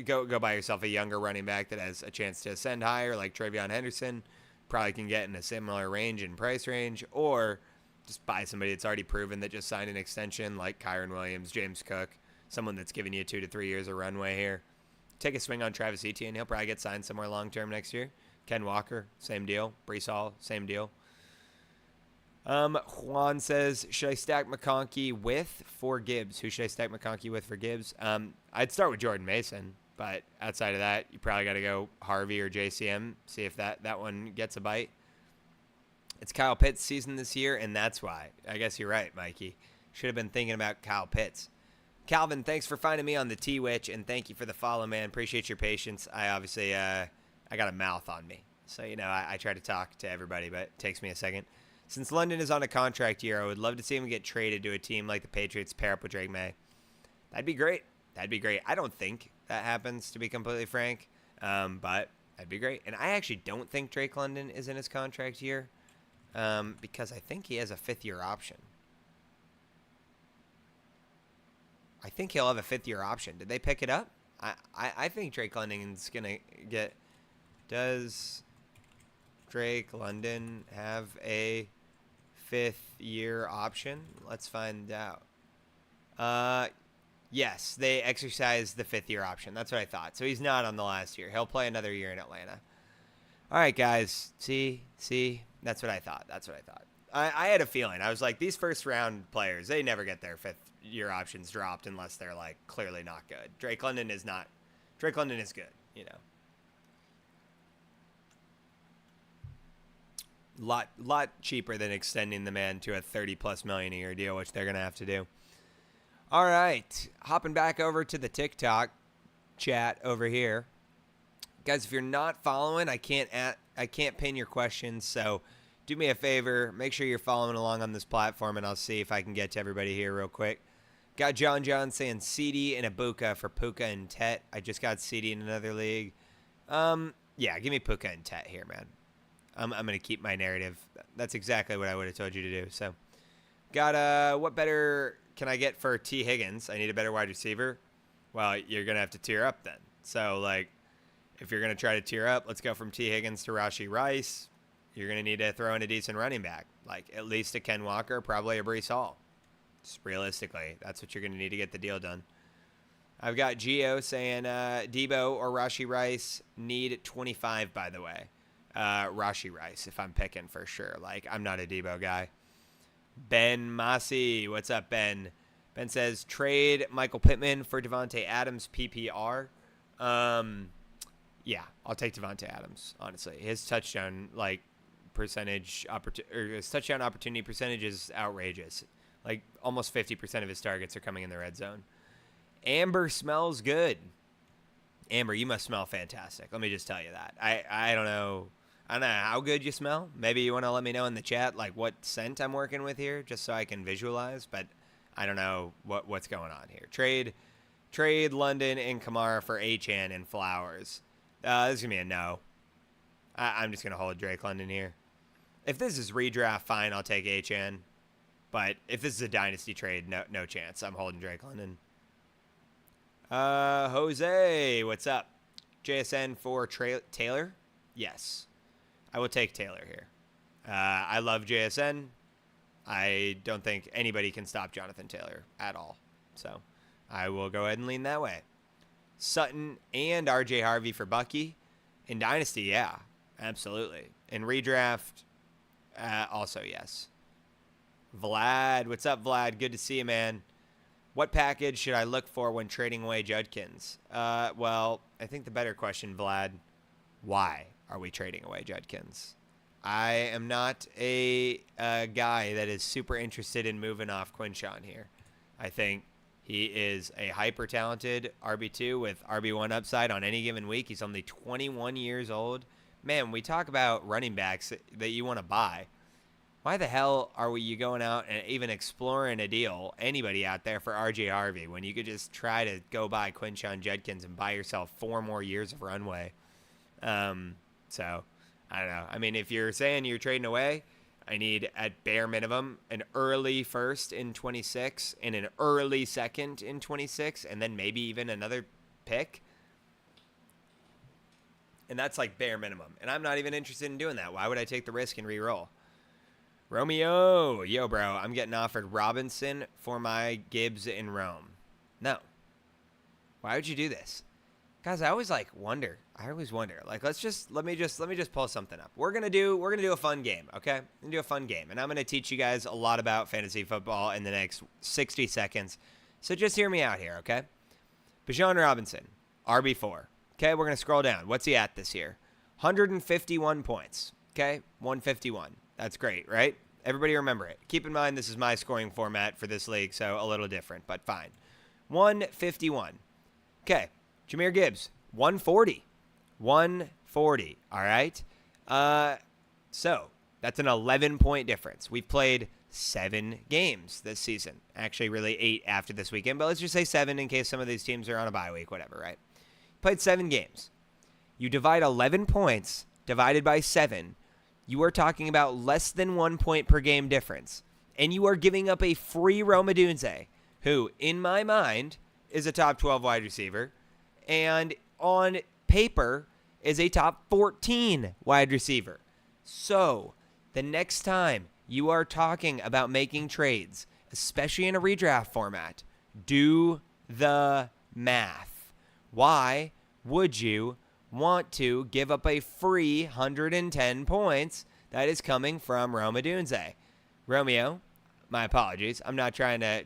go buy yourself a younger running back that has a chance to ascend higher, like TreVeyon Henderson. Probably can get in a similar range and price range, or just buy somebody that's already proven that just signed an extension like Kyron Williams, James Cook, someone that's giving you 2 to 3 years of runway here. Take a swing on Travis Etienne. He'll probably get signed somewhere long-term next year. Ken Walker, same deal. Breece Hall, same deal. Juan says, should I stack McConkey with for Gibbs? Who should I stack McConkey with for Gibbs? I'd start with Jordan Mason. But outside of that, you probably got to go Harvey or JCM, see if that one gets a bite. It's Kyle Pitts' season this year, and that's why. I guess you're right, Mikey. Should have been thinking about Kyle Pitts. Calvin, thanks for finding me on the T-Witch, and thank you for the follow, man. Appreciate your patience. I obviously, I got a mouth on me. So, I try to talk to everybody, but it takes me a second. Since London is on a contract year, I would love to see him get traded to a team like the Patriots, pair up with Drake May. That'd be great. I don't think that happens, to be completely frank, but that'd be great. And I actually don't think Drake London is in his contract year because I think he has a 5th-year option. I think he'll have a 5th-year option. Did they pick it up? I think Drake London's going to get... Does Drake London have a 5th-year option? Let's find out. Yes, they exercised the 5th-year option. That's what I thought. So he's not on the last year. He'll play another year in Atlanta. All right, guys. See? That's what I thought. I had a feeling. I was like, these first-round players, they never get their 5th-year options dropped unless they're, like, clearly not good. Drake London is not. Drake London is good, Lot cheaper than extending the man to a $30+ million a year deal, which they're going to have to do. All right, hopping back over to the TikTok chat over here. Guys, if you're not following, I can't pin your questions, so do me a favor, make sure you're following along on this platform, and I'll see if I can get to everybody here real quick. Got John saying CD and Ibuka for Puka and Tet. I just got CD in another league. Yeah, give me Puka and Tet here, man. I'm going to keep my narrative. That's exactly what I would have told you to do. So, got what better can I get for T. Higgins? I need a better wide receiver. Well, you're going to have to tier up then. So, like, if you're going to try to tier up, let's go from T. Higgins to Rashee Rice. You're going to need to throw in a decent running back, like at least a Ken Walker, probably a Breece Hall. Just realistically, that's what you're going to need to get the deal done. I've got Gio saying Debo or Rashee Rice, need 25, by the way. Rashee Rice, if I'm picking for sure. Like, I'm not a Debo guy. Ben Massey, what's up, Ben? Ben says, trade Michael Pittman for Devontae Adams PPR. Yeah, I'll take Devontae Adams, honestly. His touchdown, like, his touchdown opportunity percentage is outrageous. Like, almost 50% of his targets are coming in the red zone. Amber smells good. Amber, you must smell fantastic. Let me just tell you that. I don't know. I don't know how good you smell. Maybe you want to let me know in the chat like what scent I'm working with here, just so I can visualize. But I don't know what's going on here. Trade London and Kamara for Achane and Flowers. This is gonna be a no. I'm just gonna hold Drake London here. If this is redraft, fine, I'll take Achane. But if this is a dynasty trade, no chance. I'm holding Drake London. Jose, what's up? JSN for Taylor? Yes. I will take Taylor here. I love JSN. I don't think anybody can stop Jonathan Taylor at all. So I will go ahead and lean that way. Sutton and RJ Harvey for Bucky. In Dynasty, yeah, absolutely. In redraft, also yes. Vlad, what's up, Vlad? Good to see you, man. What package should I look for when trading away Judkins? Well, I think the better question, Vlad, why are we trading away Judkins? I am not a guy that is super interested in moving off Quinshon here. I think he is a hyper-talented RB2 with RB1 upside on any given week. He's only 21 years old. Man, we talk about running backs that you want to buy. Why the hell are you going out and even exploring a deal, anybody out there, for RJ Harvey when you could just try to go buy Quinshon Judkins and buy yourself 4 more years of runway? So, I don't know. I mean, if you're saying you're trading away, I need, at bare minimum, an early first in 26 and an early second in 26, and then maybe even another pick. And that's like bare minimum. And I'm not even interested in doing that. Why would I take the risk and re-roll? Romeo, yo, bro, I'm getting offered Robinson for my Gibbs in Rome. No. Why would you do this? Guys, I always wonder. Like, let me just pull something up. We're gonna do a fun game, okay? We're gonna do a fun game, and I'm gonna teach you guys a lot about fantasy football in the next 60 seconds. So just hear me out here, okay? Bijan Robinson, RB4. Okay, we're gonna scroll down. What's he at this year? 151 points. Okay, 151. That's great, right? Everybody remember it. Keep in mind this is my scoring format for this league, so a little different, but fine. 151. Okay, Jahmyr Gibbs, 140. 140, all right? So that's an 11-point difference. We've played 7 games this season. Actually, really 8 after this weekend, but let's just say 7 in case some of these teams are on a bye week, whatever, right? Played 7 games. You divide 11 points divided by 7, you are talking about less than 1 point per game difference. And you are giving up a free Rome Odunze, who, in my mind, is a top 12 wide receiver, and on paper is a top 14 wide receiver. So, the next time you are talking about making trades, especially in a redraft format, do the math. Why would you want to give up a free 110 points that is coming from Rome Odunze? Romeo, my apologies. I'm not trying to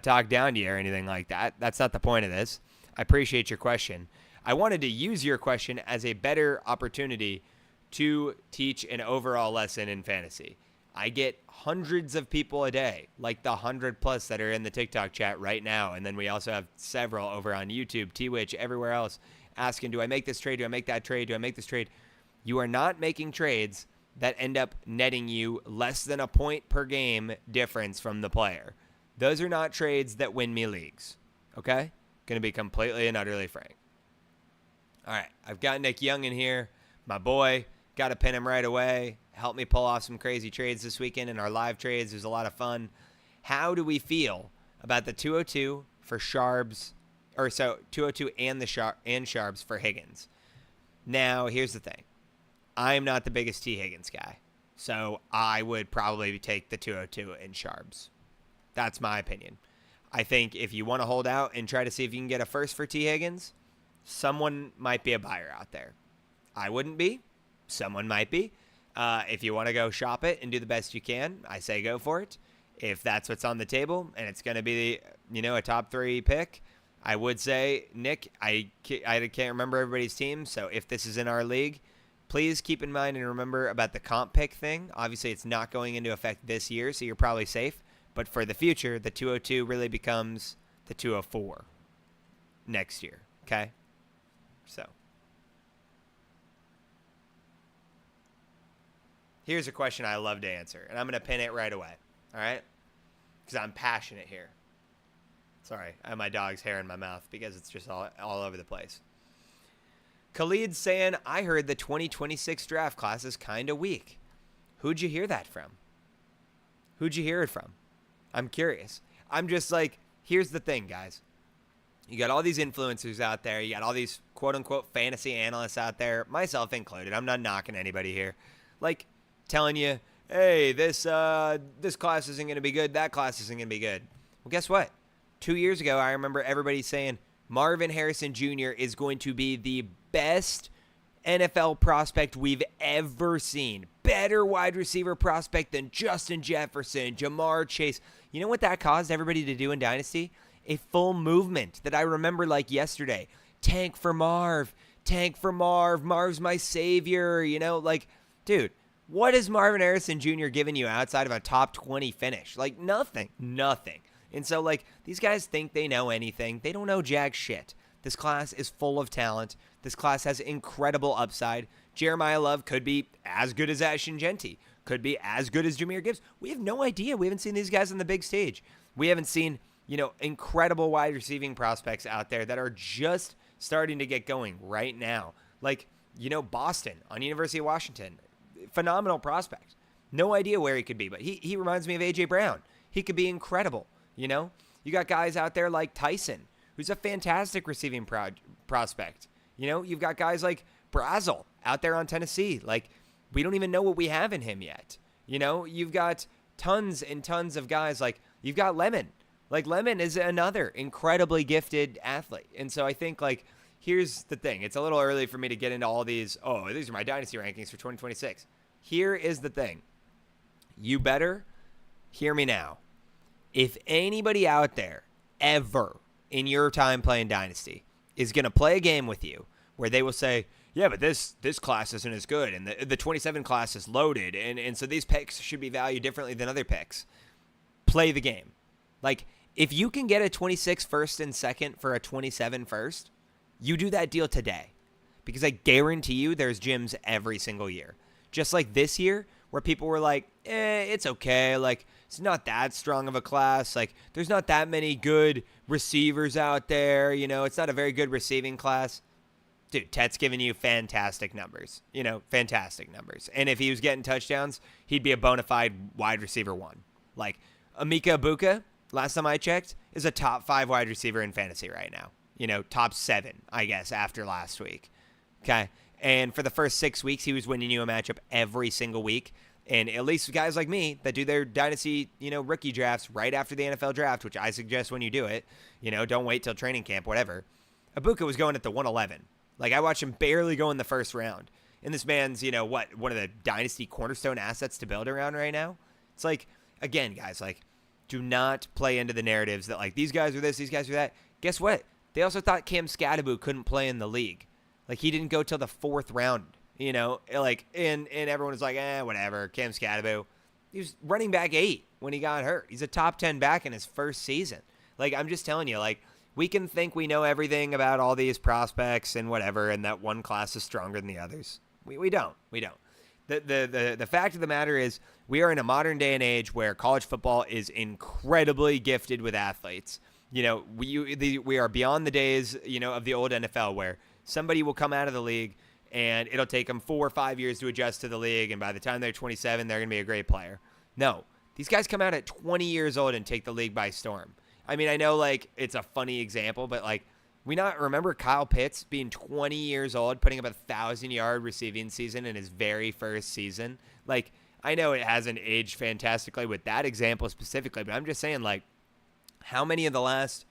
talk down to you or anything like that. That's not the point of this. I appreciate your question. I wanted to use your question as a better opportunity to teach an overall lesson in fantasy. I get hundreds of people a day, like the 100 plus that are in the TikTok chat right now. And then we also have several over on YouTube, Twitch, everywhere else, asking, do I make this trade? Do I make that trade? Do I make this trade? You are not making trades that end up netting you less than a point per game difference from the player. Those are not trades that win me leagues. Okay? Going to be completely and utterly frank. All right. I've got Nick Young in here. My boy. Got to pin him right away. Help me pull off some crazy trades this weekend in our live trades. It was a lot of fun. How do we feel about the 202 for Sharbs, 202 and Sharbs for Higgins? Now, here's the thing. I'm not the biggest T. Higgins guy, so I would probably take the 202 and Sharbs. That's my opinion. I think if you want to hold out and try to see if you can get a first for T. Higgins, someone might be a buyer out there. I wouldn't be. Someone might be. If you want to go shop it and do the best you can, I say go for it. If that's what's on the table and it's going to be, a top 3 pick, I would say, Nick, I can't remember everybody's team, so if this is in our league, please keep in mind and remember about the comp pick thing. Obviously, it's not going into effect this year, so you're probably safe. But for the future, the 202 really becomes the 204 next year. Okay? So, here's a question I love to answer, and I'm going to pin it right away. All right? Because I'm passionate here. Sorry, I have my dog's hair in my mouth because it's just all over the place. Khalid saying, I heard the 2026 draft class is kind of weak. Who'd you hear that from? Who'd you hear it from? I'm curious. I'm just like, here's the thing, guys. You got all these influencers out there. You got all these quote-unquote fantasy analysts out there, myself included. I'm not knocking anybody here. Like, telling you, hey, this class isn't going to be good. That class isn't going to be good. Well, guess what? 2 years ago, I remember everybody saying Marvin Harrison Jr. is going to be the best NFL prospect we've ever seen. Better wide receiver prospect than Justin Jefferson, Jamar Chase. You know what that caused everybody to do in Dynasty? A full movement that I remember like yesterday. Tank for Marv. Tank for Marv. Marv's my savior. You know, like, dude, what has Marvin Harrison Jr. given you outside of a top 20 finish? Like, nothing. Nothing. And so, like, these guys think they know anything. They don't know jack shit. This class is full of talent. This class has incredible upside. Jeremiah Love could be as good as Ashton Genty. Could be as good as Jahmyr Gibbs. We have no idea. We haven't seen these guys on the big stage. We haven't seen, you know, incredible wide receiving prospects out there that are just starting to get going right now. Like, you know, Boston on University of Washington. Phenomenal prospect. No idea where he could be, but he reminds me of A.J. Brown. He could be incredible. You know, you got guys out there like Tyson, who's a fantastic receiving prospect. You know, you've got guys like Brazel out there on Tennessee. Like, we don't even know what we have in him yet. You know, you've got tons and tons of guys. Like, you've got Lemon. Like, Lemon is another incredibly gifted athlete. And so I think, like, here's the thing. It's a little early for me to get into all these, oh, these are my dynasty rankings for 2026. Here is the thing. You better hear me now. If anybody out there ever in your time playing Dynasty is going to play a game with you where they will say, yeah, but this class isn't as good, and the 27 class is loaded, and so these picks should be valued differently than other picks, play the game. Like, if you can get a 26 first and second for a 27 first, you do that deal today. Because I guarantee you there's gyms every single year. Just like this year, where people were like, it's okay, like, it's not that strong of a class, like, there's not that many good receivers out there, you know, it's not a very good receiving class. Dude, Tet's giving you fantastic numbers, you know, fantastic numbers. And if he was getting touchdowns, he'd be a bona fide wide receiver one. Like, Emeka Egbuka, last time I checked, is a top 5 wide receiver in fantasy right now. You know, top 7, I guess, after last week. Okay. And for the first 6 weeks, he was winning you a matchup every single week. And at least guys like me that do their dynasty, you know, rookie drafts right after the NFL draft, which I suggest when you do it, you know, don't wait till training camp, whatever. Egbuka was going at the 111. Like, I watched him barely go in the first round. And this man's, you know, one of the dynasty cornerstone assets to build around right now. It's like, again, guys, like, do not play into the narratives that, like, these guys are this, these guys are that. Guess what? They also thought Cam Skattebo couldn't play in the league. Like, he didn't go till the 4th round, you know, like, and everyone was like, whatever, Cam Skattebo. He was running back 8 when he got hurt. He's a top 10 back in his first season. Like, I'm just telling you, like, we can think we know everything about all these prospects and whatever, and that one class is stronger than the others. We don't. We don't. The fact of the matter is, we are in a modern day and age where college football is incredibly gifted with athletes. You know, we are beyond the days, you know, of the old NFL where somebody will come out of the league and it'll take them 4 or 5 years to adjust to the league, and by the time they're 27, they're going to be a great player. No, these guys come out at 20 years old and take the league by storm. I mean, I know, like, it's a funny example, but, like, we not remember Kyle Pitts being 20 years old, putting up a 1,000-yard receiving season in his very first season. Like, I know it hasn't aged fantastically with that example specifically, but I'm just saying, like, how many of the last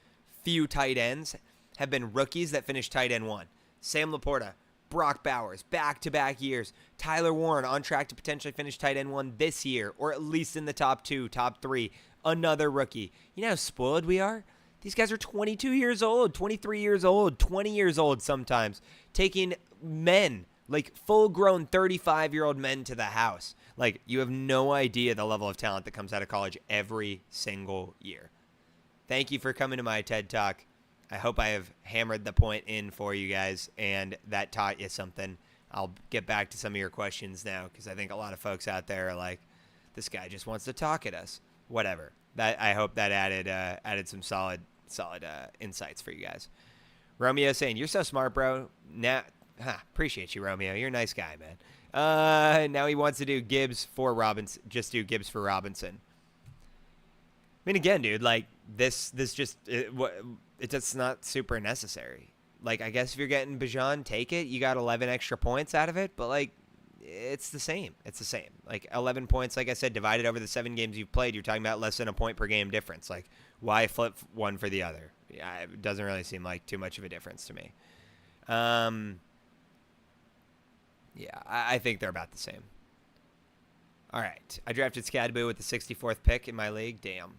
few tight ends have been rookies that finished tight end 1? Sam Laporta, Brock Bowers, back-to-back years. Tyler Warren on track to potentially finish tight end 1 this year, or at least in the top 2, top 3. Another rookie. You know how spoiled we are? These guys are 22 years old, 23 years old, 20 years old sometimes, taking men, like full-grown 35-year-old men to the house. Like, you have no idea the level of talent that comes out of college every single year. Thank you for coming to my TED Talk. I hope I have hammered the point in for you guys and that taught you something. I'll get back to some of your questions now because I think a lot of folks out there are like, this guy just wants to talk at us. Whatever. That I hope that added some solid insights for you guys. Romeo saying, you're so smart, bro. Now, appreciate you, Romeo. You're a nice guy, man. Now he wants to do Gibbs for Robinson. Just do Gibbs for Robinson. I mean, again, dude, like this just it's not super necessary. Like, I guess if you're getting Bijan, take it. You got 11 extra points out of it, but like, it's the same. It's the same. Like 11 points, like I said, divided over the 7 games you've played, you're talking about less than a point per game difference. Like, why flip one for the other? Yeah, it doesn't really seem like too much of a difference to me. Yeah, I think they're about the same. All right. I drafted Skadboo with the 64th pick in my league. Damn.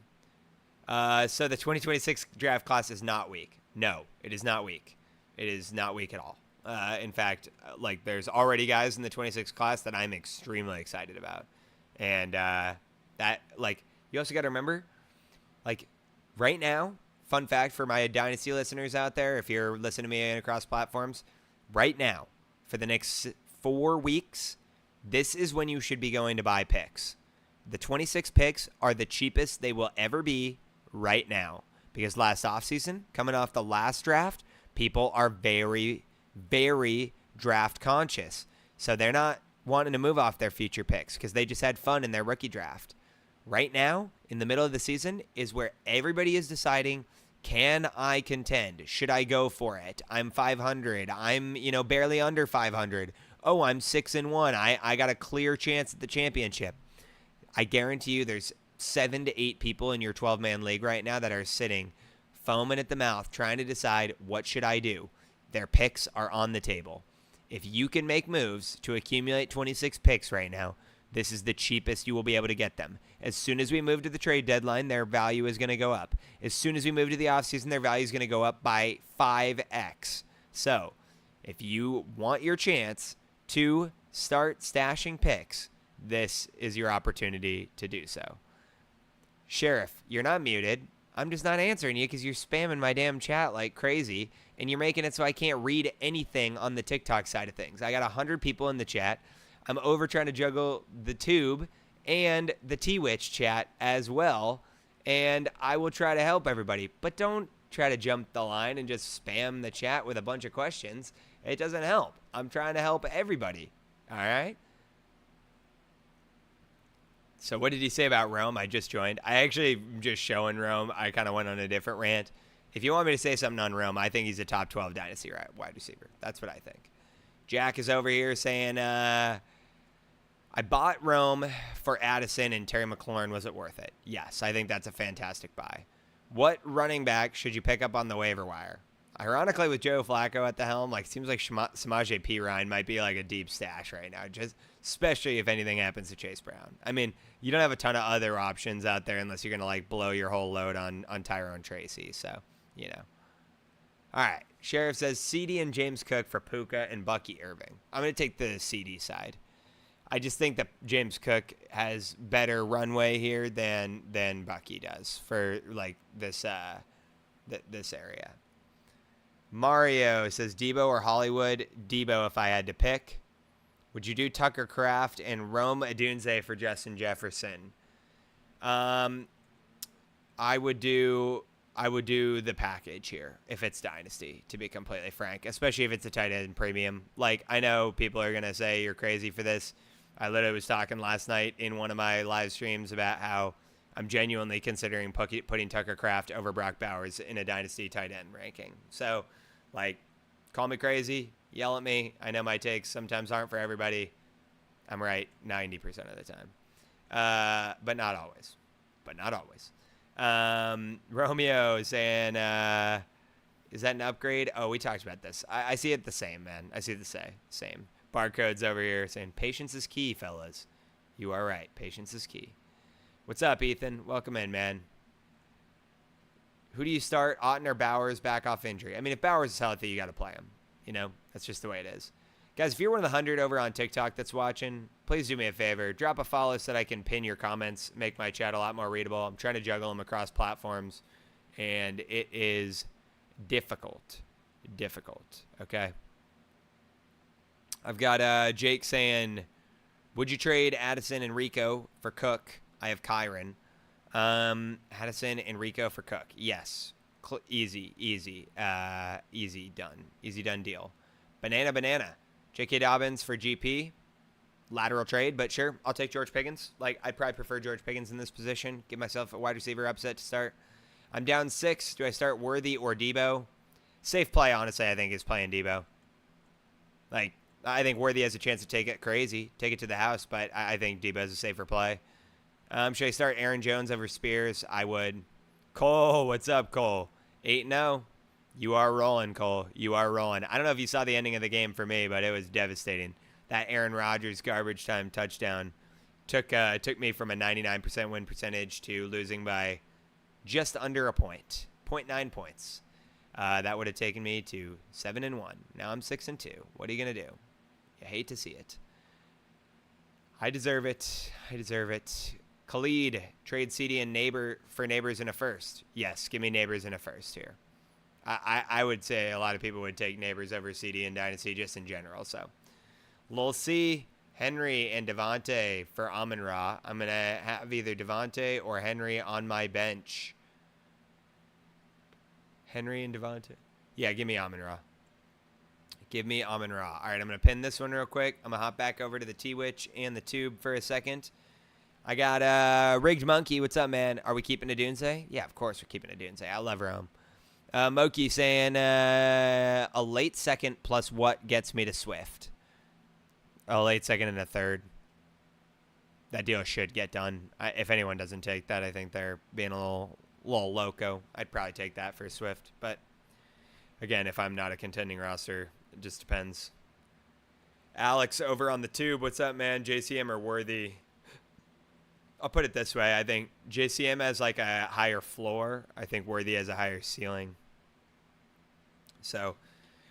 So the 2026 draft class is not weak. No, it is not weak. It is not weak at all. In fact, like there's already guys in the 26 class that I'm extremely excited about. And that, like, you also got to remember, like, right now, fun fact for my Dynasty listeners out there, if you're listening to me across platforms, right now, for the next 4 weeks, this is when you should be going to buy picks. The 26 picks are the cheapest they will ever be right now. Because last offseason, coming off the last draft, people are very, very draft conscious. So they're not wanting to move off their future picks because they just had fun in their rookie draft. Right now, in the middle of the season, is where everybody is deciding, can I contend? Should I go for it? I'm 500. I'm, barely under 500. Oh, I'm 6-1. I got a clear chance at the championship. I guarantee you there's 7 to 8 people in your 12-man league right now that are sitting foaming at the mouth trying to decide, what should I do? Their picks are on the table. If you can make moves to accumulate 26 picks right now, this is the cheapest you will be able to get them. As soon as we move to the trade deadline, their value is going to go up. As soon as we move to the offseason, their value is going to go up by 5x. So if you want your chance to start stashing picks, this is your opportunity to do so. Sheriff, you're not muted. I'm just not answering you because you're spamming my damn chat like crazy, and you're making it so I can't read anything on the TikTok side of things. I got 100 people in the chat. I'm over trying to juggle the Tube and the T-Witch chat as well, and I will try to help everybody. But don't try to jump the line and just spam the chat with a bunch of questions. It doesn't help. I'm trying to help everybody. All right? So what did he say about Rome? I just joined. I actually just showing Rome. I kind of went on a different rant. If you want me to say something on Rome, I think he's a top 12 dynasty wide receiver. That's what I think. Jack is over here saying, I bought Rome for Addison and Terry McLaurin. Was it worth it? Yes, I think that's a fantastic buy. What running back should you pick up on the waiver wire? Ironically, with Joe Flacco at the helm, like, seems like Samaje Perine might be like a deep stash right now, just especially if anything happens to Chase Brown. I mean, you don't have a ton of other options out there unless you're going to, like, blow your whole load on Tyrone Tracy. So, All right. Sheriff says CD and James Cook for Puka and Bucky Irving. I'm going to take the CD side. I just think that James Cook has better runway here than Bucky does for, like, this area. Mario says Debo or Hollywood. Debo if I had to pick. Would you do Tucker Kraft and Rome Odunze for Justin Jefferson? I would do the package here if it's Dynasty, to be completely frank, especially if it's a tight end premium. Like, I know people are going to say you're crazy for this. I literally was talking last night in one of my live streams about how I'm genuinely considering putting Tucker Kraft over Brock Bowers in a Dynasty tight end ranking. So, like, call me crazy, yell at me. I know my takes sometimes aren't for everybody. I'm right 90% of the time. But not always. Romeo saying, is that an upgrade? Oh, we talked about this. I see it the same, man. I see it the same. Barcode's over here saying, patience is key, fellas. You are right. Patience is key. What's up, Ethan? Welcome in, man. Who do you start? Otten or Bowers back off injury? I mean, if Bowers is healthy, you got to play him. That's just the way it is. Guys, if you're one of the 100 over on TikTok that's watching, please do me a favor. Drop a follow so that I can pin your comments, make my chat a lot more readable. I'm trying to juggle them across platforms, and it is Difficult. Okay. I've got Jake saying, would you trade Addison and Rico for Cook? I have Kyron. Addison and Rico for Cook. Yes. Easy done deal. Banana. J.K. Dobbins for GP. Lateral trade, but sure, I'll take George Pickens. Like, I'd probably prefer George Pickens in this position. Give myself a wide receiver upset to start. I'm down 6. Do I start Worthy or Debo? Safe play, honestly, I think, is playing Debo. Like, I think Worthy has a chance to take it crazy, take it to the house, but I think Debo's a safer play. Should I start Aaron Jones over Spears? I would. Cole, what's up, Cole? 8-0. You are rolling, Cole. You are rolling. I don't know if you saw the ending of the game for me, but it was devastating. That Aaron Rodgers garbage time touchdown took me from a 99% win percentage to losing by just under a point, 0.9 points. That would have taken me to 7-1. Now I'm 6-2. What are you gonna do? You hate to see it. I deserve it. Khalid, trade CD and Neighbor for Neighbors in a first. Yes, give me Neighbors in a first here. I would say a lot of people would take Neighbors over CD and Dynasty just in general. So, Lil C, Henry, and Devontae for Amon-Ra. I'm going to have either Devontae or Henry on my bench. Henry and Devontae. Yeah, give me Amon-Ra. Give me Amon-Ra. All right, I'm going to pin this one real quick. I'm going to hop back over to the T-Witch and the Tube for a second. I got Rigged Monkey. What's up, man? Are we keeping a Dunze? Yeah, of course we're keeping a Dunze. I love Rome. Moki saying a late second plus what gets me to Swift? A late second and a third. That deal should get done. If anyone doesn't take that, I think they're being a little loco. I'd probably take that for Swift. But, again, if I'm not a contending roster, it just depends. Alex over on the Tube. What's up, man? JCM or Worthy? I'll put it this way. I think JCM has like a higher floor. I think Worthy has a higher ceiling. So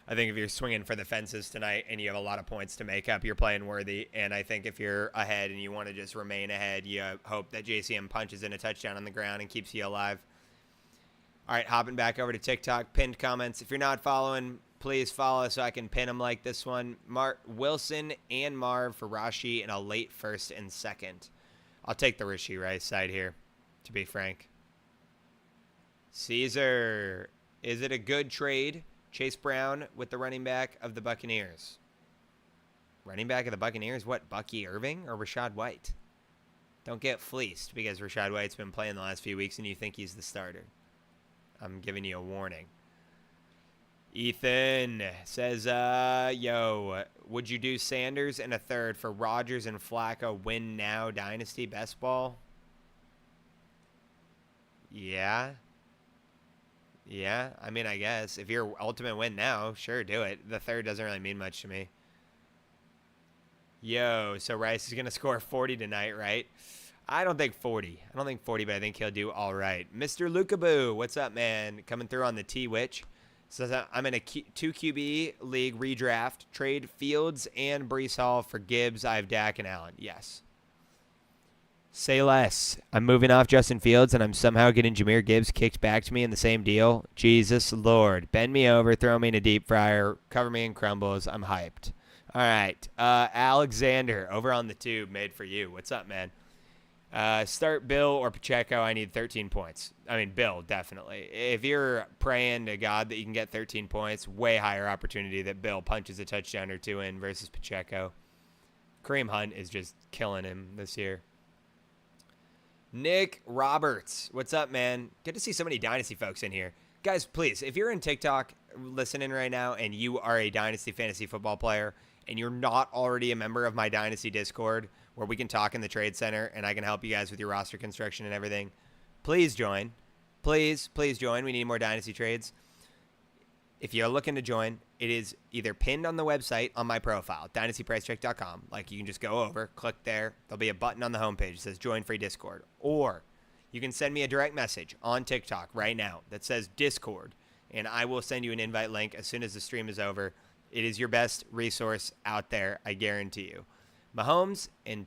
I think if you're swinging for the fences tonight and you have a lot of points to make up, you're playing Worthy. And I think if you're ahead and you want to just remain ahead, you hope that JCM punches in a touchdown on the ground and keeps you alive. All right, hopping back over to TikTok. Pinned comments. If you're not following, please follow so I can pin them like this one. Wilson and Marv for Rashi in a late first and second. I'll take the Rashee Rice side here, to be frank. Caesar, is it a good trade? Chase Brown with the running back of the Buccaneers. Running back of the Buccaneers? What, Bucky Irving or Rachaad White? Don't get fleeced because Rachaad White's been playing the last few weeks and you think he's the starter. I'm giving you a warning. Ethan says, yo, would you do Sanders in a third for Rodgers and Flacco win now dynasty best ball? Yeah. I mean, I guess. If you're ultimate win now, sure, do it. The third doesn't really mean much to me. Yo, so Rice is going to score 40 tonight, right? I don't think 40. I don't think 40, but I think he'll do all right. Mr. Lukaboo, what's up, man? Coming through on the T-Witch. Says I'm in a 2 QB league redraft. Trade Fields and Breece Hall for Gibbs. I have Dak and Allen. Yes. Say less. I'm moving off Justin Fields, and I'm somehow getting Jahmyr Gibbs kicked back to me in the same deal. Jesus Lord. Bend me over, throw me in a deep fryer, cover me in crumbles. I'm hyped. All right. Alexander over on the Tube, made for you. What's up, man? Start Bill or Pacheco. I need 13 points. I mean, Bill, definitely. If you're praying to God that you can get 13 points, way higher opportunity that Bill punches a touchdown or two in versus Pacheco. Kareem Hunt is just killing him this year. Nick Roberts. What's up, man? Good to see so many Dynasty folks in here. Guys, please, if you're in TikTok listening right now and you are a Dynasty fantasy football player and you're not already a member of my Dynasty Discord, where we can talk in the trade center and I can help you guys with your roster construction and everything, please join. Please join. We need more Dynasty trades. If you're looking to join, it is either pinned on the website on my profile, dynastypricecheck.com. Like, you can just go over, click there. There'll be a button on the homepage that says join free Discord. Or you can send me a direct message on TikTok right now that says Discord, and I will send you an invite link as soon as the stream is over. It is your best resource out there, I guarantee you. Mahomes and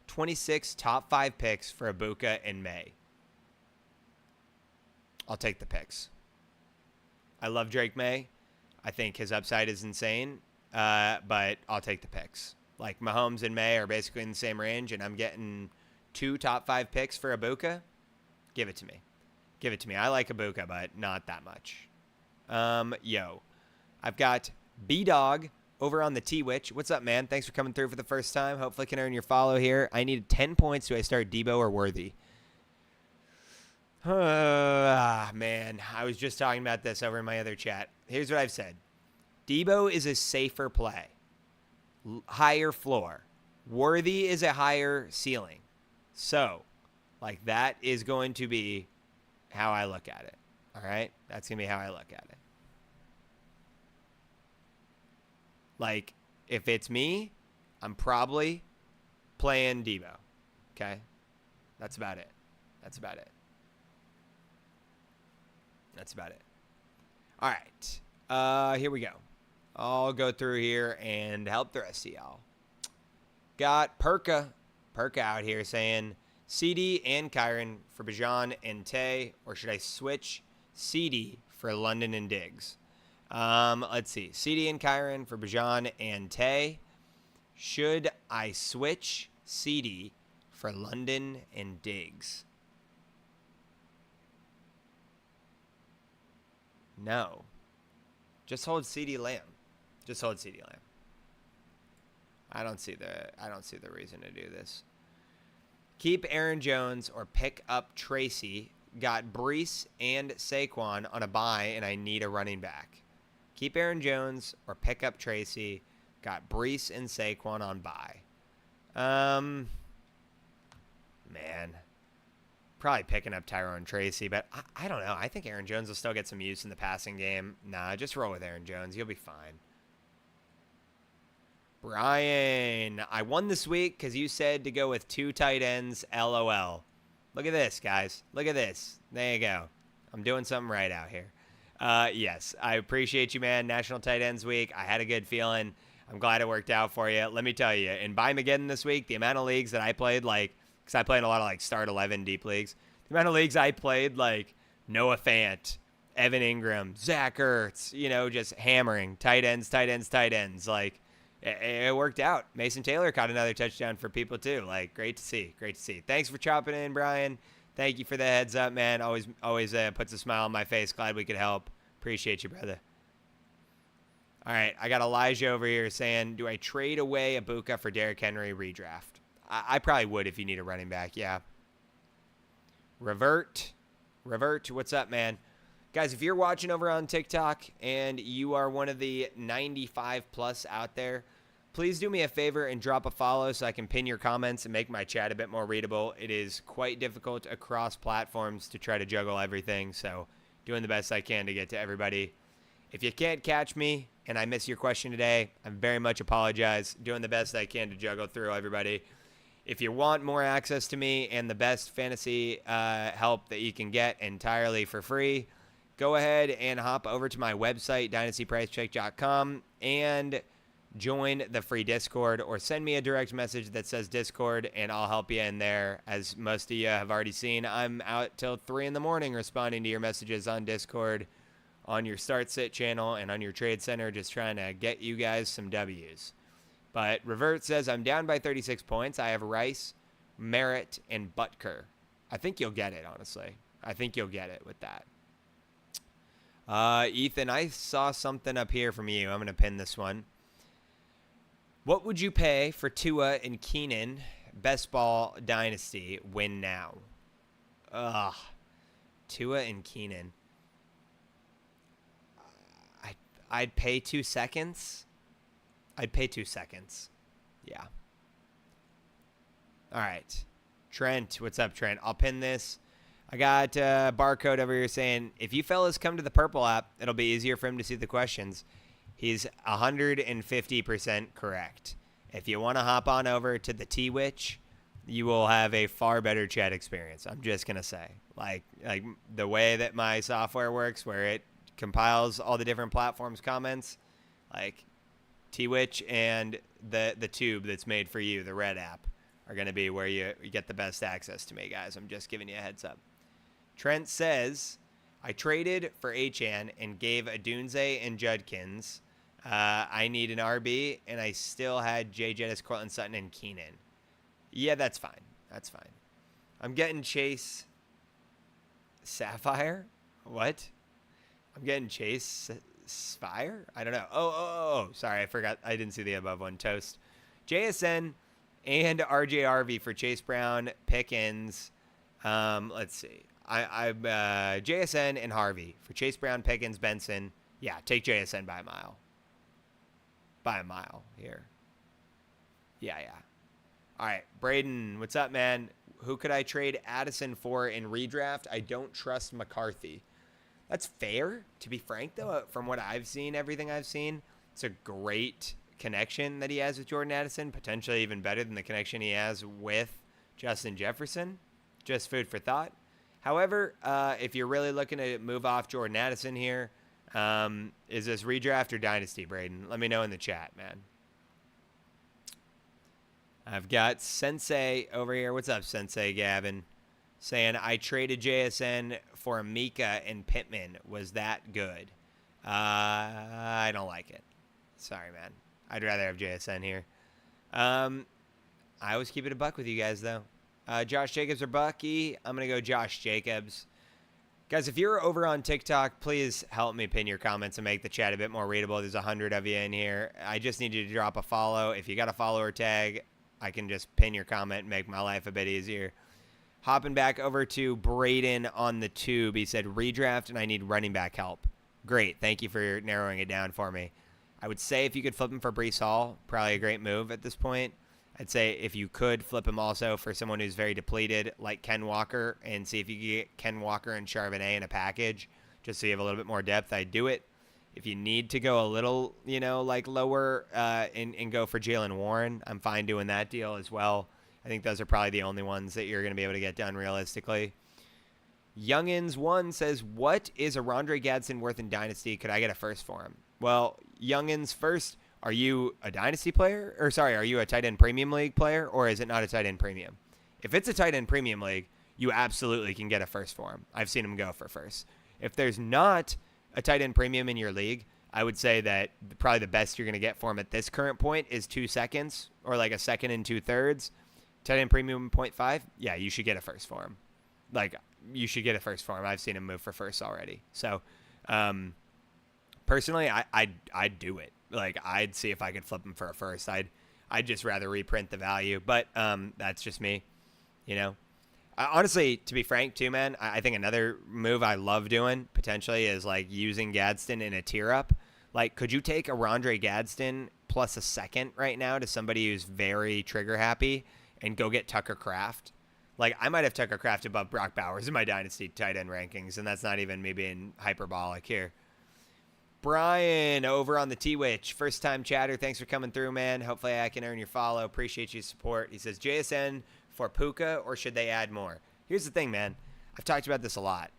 26 top 5 picks for Ibuka in May. I'll take the picks. I love Drake May. I think his upside is insane, but I'll take the picks. Like, Mahomes and May are basically in the same range, and I'm getting 2 top 5 picks for Ibuka. Give it to me. Give it to me. I like Ibuka, but not that much. I've got B-Dog over on the T-Witch. What's up, man? Thanks for coming through for the first time. Hopefully I can earn your follow here. I need 10 points. Do I start Debo or Worthy? Man. I was just talking about this over in my other chat. Here's what I've said. Debo is a safer play. Higher floor. Worthy is a higher ceiling. So, like, that is going to be how I look at it. All right? That's going to be how I look at it. Like, if it's me, I'm probably playing Debo. Okay? That's about it. That's about it. That's about it. All right. Here we go. I'll go through here and help the rest of y'all. Got Perka out here saying CD and Kyron for Bijan and Tay, or should I switch CD for London and Diggs? Let's see. CD and Kyron for Bijan and Tay. Should I switch CD for London and Diggs? No. Just hold CD Lamb. Just hold CD Lamb. I don't see the reason to do this. Keep Aaron Jones or pick up Tracy. Got Breece and Saquon on a bye, and I need a running back. Keep Aaron Jones or pick up Tracy. Got Breece and Saquon on bye. Man. Probably picking up Tyrone Tracy, but I don't know. I think Aaron Jones will still get some use in the passing game. Nah, just roll with Aaron Jones. You'll be fine. Brian, I won this week because you said to go with 2 tight ends, LOL. Look at this, guys. Look at this. There you go. I'm doing something right out here. Yes, I appreciate you, man. National Tight Ends Week. I had a good feeling. I'm glad it worked out for you. Let me tell you, in Buymageddon this week, the amount of leagues that I played, because I played a lot of, Start 11 deep leagues. The amount of leagues I played, Noah Fant, Evan Ingram, Zach Ertz, just hammering. Tight ends. It worked out. Mason Taylor caught another touchdown for people, too. Great to see. Great to see. Thanks for chopping in, Brian. Thank you for the heads up, man. Always puts a smile on my face. Glad we could help. Appreciate you, brother. All right, I got Elijah over here saying, do I trade away Ibuka for Derrick Henry redraft? I probably would if you need a running back, yeah. Revert, what's up, man? Guys, if you're watching over on TikTok and you are one of the 95 plus out there, please do me a favor and drop a follow so I can pin your comments and make my chat a bit more readable. It is quite difficult across platforms to try to juggle everything, so doing the best I can to get to everybody. If you can't catch me and I miss your question today, I very much apologize. Doing the best I can to juggle through everybody. If you want more access to me and the best fantasy help that you can get entirely for free, go ahead and hop over to my website, dynastypricecheck.com, and join the free Discord, or send me a direct message that says Discord, and I'll help you in there. As most of you have already seen, I'm out till 3 in the morning responding to your messages on Discord, on your Start Sit channel, and on your Trade Center, just trying to get you guys some W's. But Revert says, I'm down by 36 points. I have Rice, Merritt, and Butker. I think you'll get it, honestly. I think you'll get it with that. Ethan, I saw something up here from you. I'm going to pin this one. What would you pay for Tua and Keenan, Best Ball Dynasty, win now? Tua and Keenan. I'd pay 2 seconds. I'd pay 2 seconds. Yeah. All right. Trent, what's up, Trent? I'll pin this. I got Barcode over here saying, if you fellas come to the Purple app, it'll be easier for him to see the questions. He's 150% correct. If you want to hop on over to the T-Witch, you will have a far better chat experience. I'm just going to say. Like the way that my software works, where it compiles all the different platforms' comments, T-Witch and the tube that's made for you, the Red app, are going to be where you get the best access to me, guys. I'm just giving you a heads up. Trent says, I traded for Achan and gave Adunze and Judkins. I need an RB, and I still had Jay Jettis, Cortland Sutton, and Keenan. Yeah, that's fine. That's fine. I'm getting Chase Sapphire. What? I'm getting Chase Spire? I don't know. Oh. Sorry, I forgot. I didn't see the above one. Toast. JSN and RJRV for Chase Brown, Pickens. Let's see. I'm JSN and Harvey for Chase Brown, Pickens, Benson. Yeah, take JSN by a mile. By a mile here. Yeah. All right, Braden, what's up, man? Who could I trade Addison for in redraft? I don't trust McCarthy. That's fair, to be frank, though. From what I've seen, everything I've seen, it's a great connection that he has with Jordan Addison, potentially even better than the connection he has with Justin Jefferson. Just food for thought. However, if you're really looking to move off Jordan Addison here, is this redraft or dynasty, Braden? Let me know in the chat, man. I've got Sensei over here. What's up, Sensei Gavin? Saying, I traded JSN for Mika and Pittman. Was that good? I don't like it. Sorry, man. I'd rather have JSN here. I always keep it a buck with you guys, though. Josh Jacobs or Bucky? I'm going to go Josh Jacobs. Guys, if you're over on TikTok, please help me pin your comments and make the chat a bit more readable. There's 100 of you in here. I just need you to drop a follow. If you got a follower tag, I can just pin your comment and make my life a bit easier. Hopping back over to Braden on the tube. He said, redraft and I need running back help. Great. Thank you for narrowing it down for me. I would say if you could flip him for Breece Hall, probably a great move at this point. I'd say if you could flip him also for someone who's very depleted, like Ken Walker, and see if you could get Ken Walker and Charbonnet in a package, just so you have a little bit more depth, I'd do it. If you need to go a little, like lower and go for Jaylen Warren, I'm fine doing that deal as well. I think those are probably the only ones that you're going to be able to get done realistically. Youngins1 says, what is a Rondre Gadsden worth in Dynasty? Could I get a first for him? Well, Youngins, first, are you a Dynasty player? Or sorry, are you a tight end premium league player? Or is it not a tight end premium? If it's a tight end premium league, you absolutely can get a first for him. I've seen him go for first. If there's not a tight end premium in your league, I would say that probably the best you're going to get for him at this current point is 2 seconds or like a second and 2/3. Tight end premium 0.5. Yeah, you should get a first for him. Like, you should get a first for him. I've seen him move for first already. So, personally, I'd do it. Like, I'd see if I could flip him for a first. I'd just rather reprint the value. But that's just me, honestly, to be frank too, man, I think another move I love doing potentially is like using Gadsden in a tier up. Like, could you take a Rondre Gadsden plus a second right now to somebody who's very trigger happy and go get Tucker Kraft? Like, I might have Tucker Kraft above Brock Bowers in my Dynasty tight end rankings, and that's not even me being hyperbolic here. Brian over on the T-Witch, first time chatter. Thanks for coming through, man. Hopefully I can earn your follow. Appreciate your support. He says, JSN for Puka, or should they add more? Here's the thing, man. I've talked about this a lot.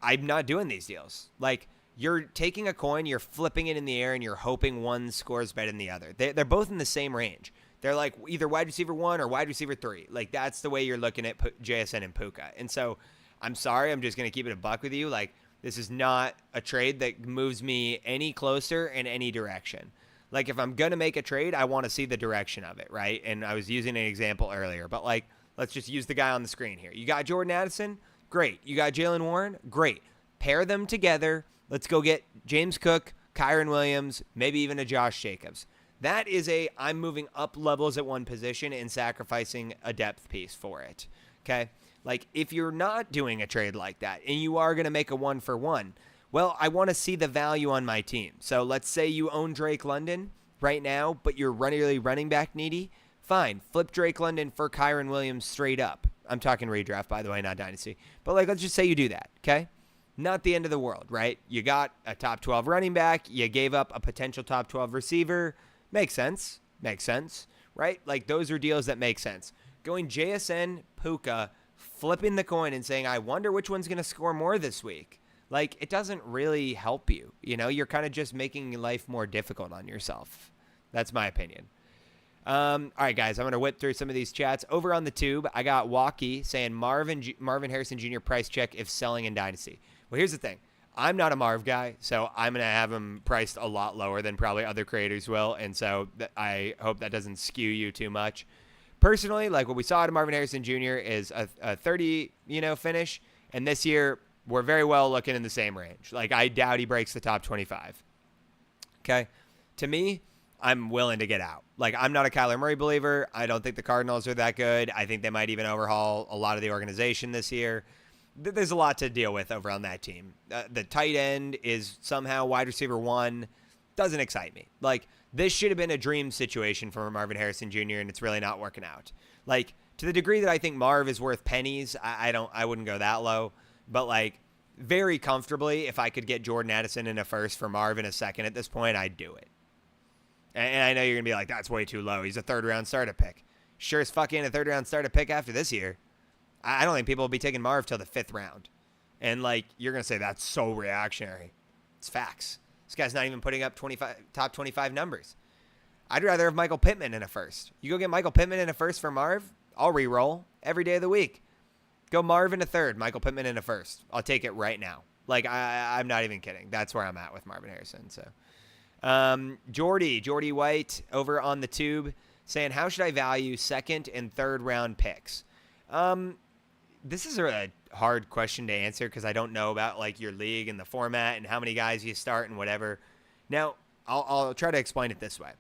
I'm not doing these deals. Like, you're taking a coin, you're flipping it in the air, and you're hoping one scores better than the other. They're both in the same range. They're like either wide receiver 1 or wide receiver 3. Like, that's the way you're looking at JSN and Puka. And so, I'm sorry, I'm just going to keep it a buck with you. Like, this is not a trade that moves me any closer in any direction. Like, if I'm going to make a trade, I want to see the direction of it, right? And I was using an example earlier, but, like, let's just use the guy on the screen here. You got Jordan Addison? Great. You got Jaylen Warren? Great. Pair them together. Let's go get James Cook, Kyren Williams, maybe even a Josh Jacobs. That is I'm moving up levels at one position and sacrificing a depth piece for it, okay? Like, if you're not doing a trade like that and you are going to make a 1-for-1, well, I want to see the value on my team. So let's say you own Drake London right now, but you're really running back needy. Fine, flip Drake London for Kyren Williams straight up. I'm talking redraft, by the way, not dynasty. But, like, let's just say you do that, okay? Not the end of the world, right? You got a top 12 running back. You gave up a potential top 12 receiver. Makes sense, right? Like, those are deals that make sense. Going JSN, Puka, flipping the coin and saying, I wonder which one's going to score more this week. Like, it doesn't really help you. You're kind of just making life more difficult on yourself. That's my opinion. All right, guys, I'm going to whip through some of these chats. Over on the tube, I got Walkie saying Marvin Harrison Jr. price check if selling in Dynasty. Well, here's the thing. I'm not a Marv guy, so I'm going to have him priced a lot lower than probably other creators will, and so I hope that doesn't skew you too much. Personally, like what we saw out of Marvin Harrison Jr. is a 30, finish, and this year we're very well looking in the same range. Like, I doubt he breaks the top 25. Okay? To me, I'm willing to get out. Like, I'm not a Kyler Murray believer. I don't think the Cardinals are that good. I think they might even overhaul a lot of the organization this year. There's a lot to deal with over on that team. The tight end is somehow wide receiver 1. Doesn't excite me. Like, this should have been a dream situation for Marvin Harrison Jr., and it's really not working out. Like, to the degree that I think Marv is worth pennies, I wouldn't go that low. But, like, very comfortably, if I could get Jordan Addison in a first for Marv in a second at this point, I'd do it. And I know you're going to be like, that's way too low. He's a third-round starter pick. Sure as fuck ain't a third-round starter pick after this year. I don't think people will be taking Marv till the 5th round. And, like, you're going to say that's so reactionary. It's facts. This guy's not even putting up top 25 numbers. I'd rather have Michael Pittman in a first. You go get Michael Pittman in a first for Marv, I'll re-roll every day of the week. Go Marv in a third, Michael Pittman in a first. I'll take it right now. Like, I'm not even kidding. That's where I'm at with Marvin Harrison. So, Jordy White over on the tube saying, how should I value second and third round picks? This is a hard question to answer because I don't know about like your league and the format and how many guys you start and whatever. Now, I'll try to explain it this way.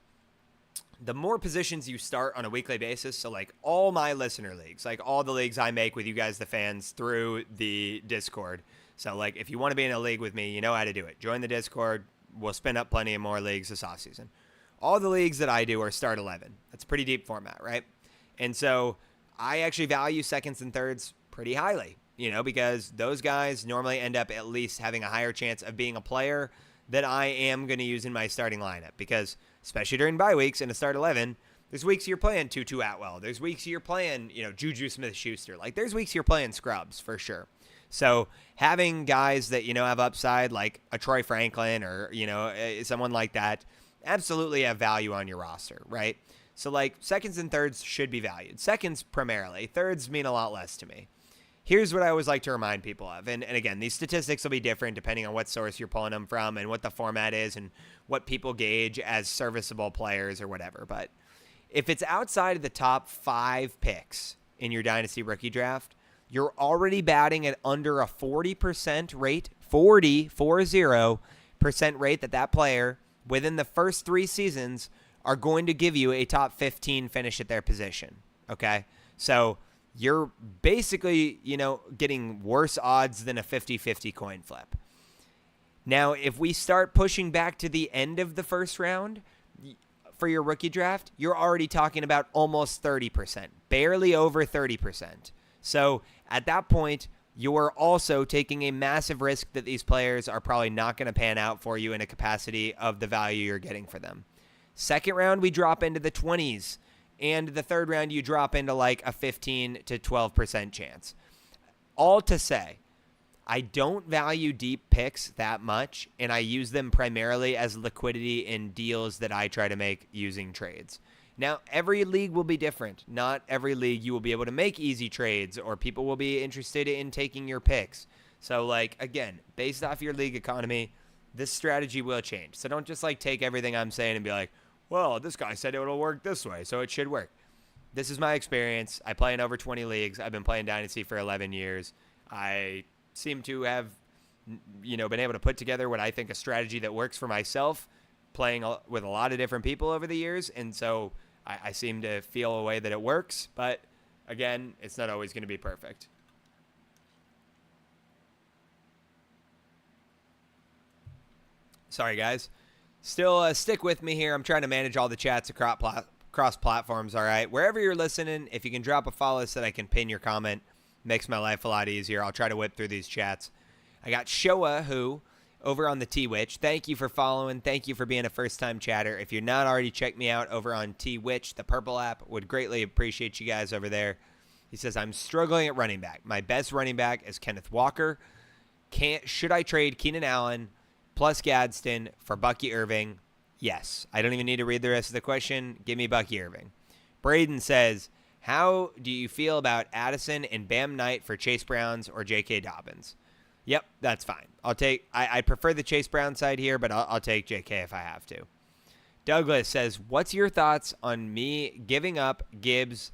The more positions you start on a weekly basis, so like all my listener leagues, like all the leagues I make with you guys, the fans, through the Discord. So like if you want to be in a league with me, you know how to do it. Join the Discord. We'll spin up plenty of more leagues this offseason. All the leagues that I do are start 11. That's a pretty deep format, right? And so I actually value seconds and thirds pretty highly, because those guys normally end up at least having a higher chance of being a player that I am going to use in my starting lineup. Because especially during bye weeks in a start 11, there's weeks you're playing Tutu Atwell. There's weeks you're playing, Juju Smith-Schuster. Like, there's weeks you're playing scrubs for sure. So having guys that, have upside, like a Troy Franklin or, someone like that, absolutely have value on your roster, right? So, like, seconds and thirds should be valued. Seconds primarily. Thirds mean a lot less to me. Here's what I always like to remind people of. And again, these statistics will be different depending on what source you're pulling them from and what the format is and what people gauge as serviceable players or whatever. But if it's outside of the top 5 picks in your Dynasty rookie draft, you're already batting at under a 40% rate, 40% rate that player within the first 3 seasons are going to give you a top 15 finish at their position. Okay? So you're basically, getting worse odds than a 50-50 coin flip. Now, if we start pushing back to the end of the first round for your rookie draft, you're already talking about almost 30%, barely over 30%. So at that point, you're also taking a massive risk that these players are probably not going to pan out for you in a capacity of the value you're getting for them. Second round, we drop into the 20s. And the third round, you drop into like a 15 to 12% chance. All to say, I don't value deep picks that much, and I use them primarily as liquidity in deals that I try to make using trades. Now, every league will be different. Not every league you will be able to make easy trades, or people will be interested in taking your picks. So, like, again, based off your league economy, this strategy will change. So don't just like take everything I'm saying and be like, well, this guy said it will work this way, so it should work. This is my experience. I play in over 20 leagues. I've been playing Dynasty for 11 years. I seem to have, been able to put together what I think a strategy that works for myself, playing with a lot of different people over the years. And so I seem to feel a way that it works. But, again, it's not always going to be perfect. Sorry, guys. Still stick with me here. I'm trying to manage all the chats across platforms, all right? Wherever you're listening, if you can drop a follow so that I can pin your comment, makes my life a lot easier. I'll try to whip through these chats. I got Showa, who, over on the T-Witch. Thank you for following. Thank you for being a first-time chatter. If you're not already, check me out over on T-Witch, the purple app. Would greatly appreciate you guys over there. He says, I'm struggling at running back. My best running back is Kenneth Walker. Should I trade Keenan Allen plus Gadsden for Bucky Irving? Yes. I don't even need to read the rest of the question. Give me Bucky Irving. Braden says, how do you feel about Addison and Bam Knight for Chase Browns or J.K. Dobbins? Yep, that's fine. I'd prefer the Chase Brown side here, but I'll take JK if I have to. Douglas says, what's your thoughts on me giving up Gibbs,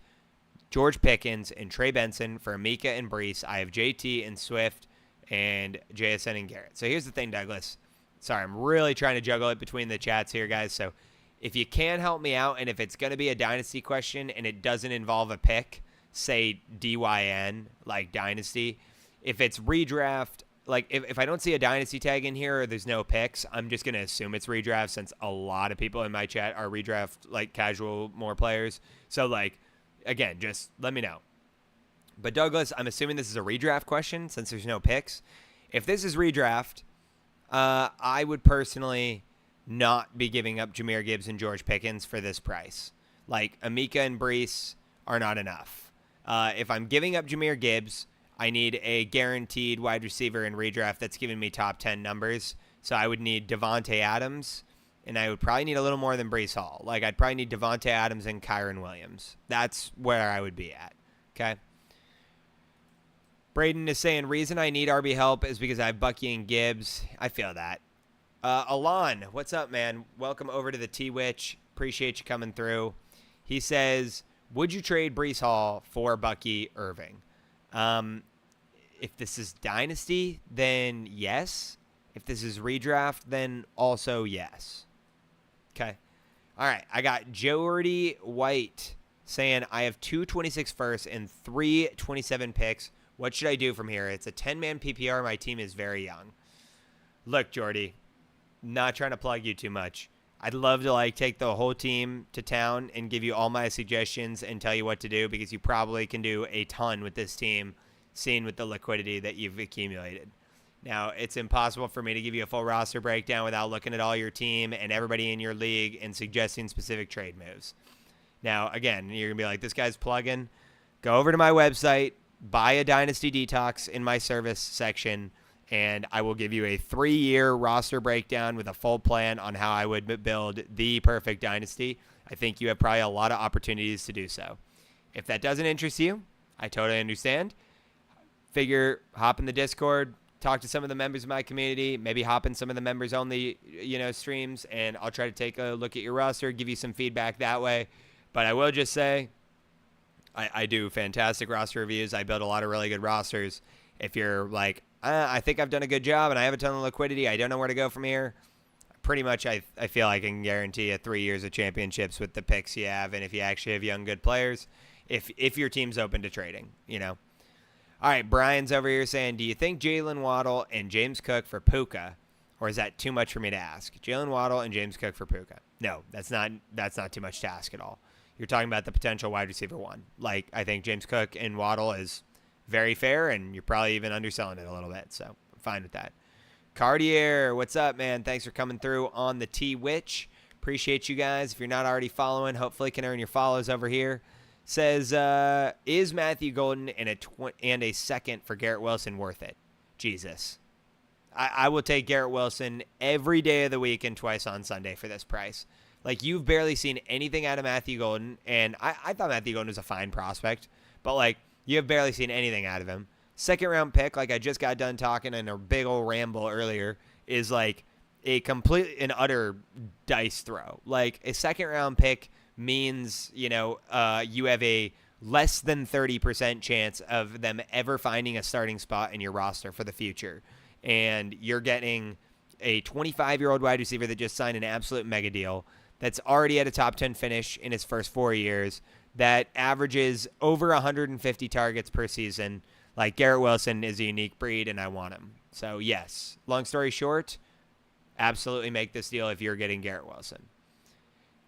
George Pickens, and Trey Benson for Mika and Brees? I have JT and Swift and JSN and Garrett. So here's the thing, Douglas. Sorry, I'm really trying to juggle it between the chats here, guys. So if you can help me out, and if it's going to be a dynasty question and it doesn't involve a pick, say DYN, like dynasty, if it's redraft, like if I don't see a dynasty tag in here or there's no picks, I'm just going to assume it's redraft since a lot of people in my chat are redraft, like casual more players. So like, again, just let me know. But Douglas, I'm assuming this is a redraft question since there's no picks. If this is redraft, I would personally not be giving up Jahmyr Gibbs and George Pickens for this price. Like, Amika and Brees are not enough. If I'm giving up Jahmyr Gibbs, I need a guaranteed wide receiver in redraft that's giving me top 10 numbers. So I would need Devontae Adams, and I would probably need a little more than Brees Hall. Like, I'd probably need Devontae Adams and Kyron Williams. That's where I would be at, okay? Braden is saying, reason I need RB help is because I have Bucky and Gibbs. I feel that. Alon, what's up, man? Welcome over to the T-Witch. Appreciate you coming through. He says, would you trade Brees Hall for Bucky Irving? If this is Dynasty, then yes. If this is redraft, then also yes. Okay. All right. I got Jordy White saying, I have 226 firsts and 327 picks. What should I do from here? It's a 10-man PPR. My team is very young. Look, Jordy, not trying to plug you too much. I'd love to like take the whole team to town and give you all my suggestions and tell you what to do because you probably can do a ton with this team, seeing with the liquidity that you've accumulated. Now, it's impossible for me to give you a full roster breakdown without looking at all your team and everybody in your league and suggesting specific trade moves. Now, again, you're going to be like, this guy's plugging. Go over to my website, buy a Dynasty Detox in my service section, and I will give you a 3-year roster breakdown with a full plan on how I would build the perfect Dynasty. I think you have probably a lot of opportunities to do so. If that doesn't interest you, I totally understand. Figure, hop in the Discord, talk to some of the members of my community, maybe hop in some of the members only, streams, and I'll try to take a look at your roster, give you some feedback that way. But I will just say, I do fantastic roster reviews. I build a lot of really good rosters. If you're like, I think I've done a good job and I have a ton of liquidity, I don't know where to go from here, pretty much I feel I can guarantee you 3 years of championships with the picks you have and if you actually have young, good players, if your team's open to trading, All right, Brian's over here saying, do you think Jalen Waddle and James Cook for Puka, or is that too much for me to ask? Jalen Waddle and James Cook for Puka. No, that's not too much to ask at all. You're talking about the potential wide receiver one. Like, I think James Cook and Waddle is very fair, and you're probably even underselling it a little bit, so I'm fine with that. Cartier, what's up, man? Thanks for coming through on the T-Witch. Appreciate you guys. If you're not already following, hopefully can earn your follows over here. Says, is Matthew Golden and a second for Garrett Wilson worth it? Jesus. I will take Garrett Wilson every day of the week and twice on Sunday for this price. Like, you've barely seen anything out of Matthew Golden, and I thought Matthew Golden was a fine prospect, but, like, you have barely seen anything out of him. Second-round pick, like I just got done talking in a big old ramble earlier, is, like, a complete and utter dice throw. Like, a second-round pick means, you have a less than 30% chance of them ever finding a starting spot in your roster for the future. And you're getting a 25-year-old wide receiver that just signed an absolute mega deal that's already at a top 10 finish in his first 4 years, that averages over 150 targets per season. Like, Garrett Wilson is a unique breed, and I want him. So, yes, long story short, absolutely make this deal if you're getting Garrett Wilson.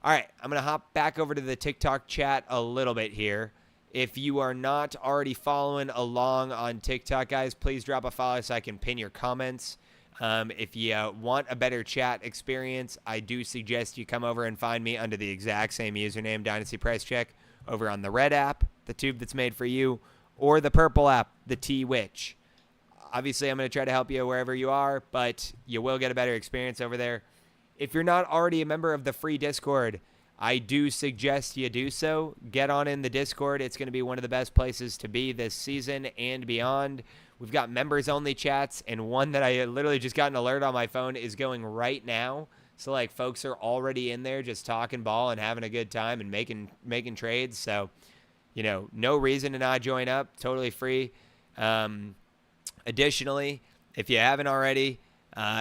All right, I'm going to hop back over to the TikTok chat a little bit here. If you are not already following along on TikTok, guys, please drop a follow so I can pin your comments. If you want a better chat experience, I do suggest you come over and find me under the exact same username, Dynasty Price Check, over on the red app, the tube that's made for you, or the purple app, the T-Witch. Obviously, I'm going to try to help you wherever you are, but you will get a better experience over there. If you're not already a member of the free Discord, I do suggest you do so. Get on in the Discord. It's going to be one of the best places to be this season and beyond. We've got members-only chats, and one that I literally just got an alert on my phone is going right now. So, like, folks are already in there just talking ball and having a good time and making trades. So, you know, no reason to not join up. Totally free. Additionally, if you haven't already,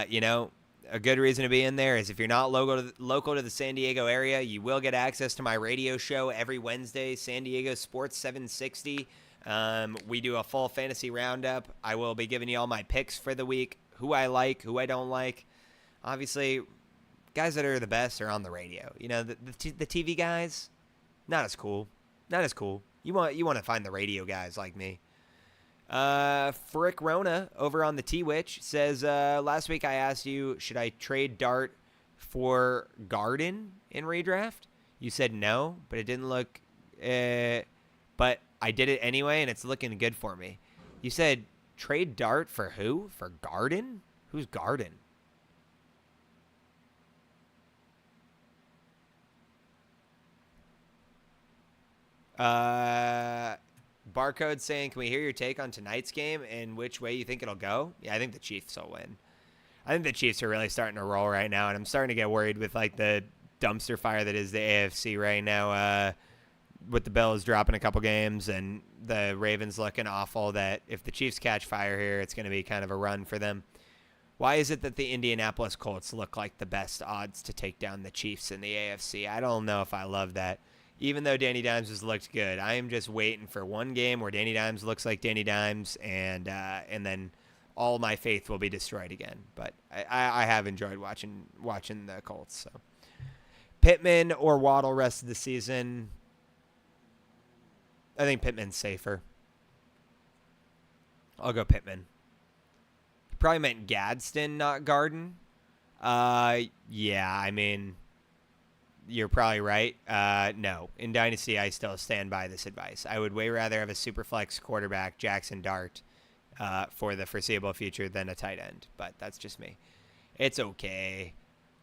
you know, a good reason to be in there is if you're not local to the San Diego area, you will get access to my radio show every Wednesday, San Diego Sports 760. We do a full fantasy roundup. I will be giving you all my picks for the week, who I like, who I don't like. Obviously, guys that are the best are on the radio. You know, the TV guys, not as cool. Not as cool. You want to find the radio guys like me. Frick Rona over on the T-Witch says, last week I asked you, should I trade Dart for Garden in redraft? You said no, but it didn't look, but I did it anyway, and it's looking good for me. You said trade Dart for who? For Garden? Who's Garden? Barcode saying, can we hear your take on tonight's game and which way you think it'll go? Yeah, I think the Chiefs will win. I think the Chiefs are really starting to roll right now, and I'm starting to get worried with, like, the dumpster fire that is the AFC right now, with the Bills dropping a couple games and the Ravens looking awful, that if the Chiefs catch fire here, it's going to be kind of a run for them. Why is it that the Indianapolis Colts look like the best odds to take down the Chiefs in the AFC? I don't know if I love that. Even though Danny Dimes has looked good, I am just waiting for one game where Danny Dimes looks like Danny Dimes, and then all my faith will be destroyed again. But I have enjoyed watching the Colts. So Pittman or Waddle rest of the season. I think Pittman's safer. I'll go Pittman. He probably meant Gadsden, not Garden. Yeah, I mean, you're probably right. No. In Dynasty, I still stand by this advice. I would way rather have a super flex quarterback, Jackson Dart, for the foreseeable future than a tight end. But that's just me. It's okay.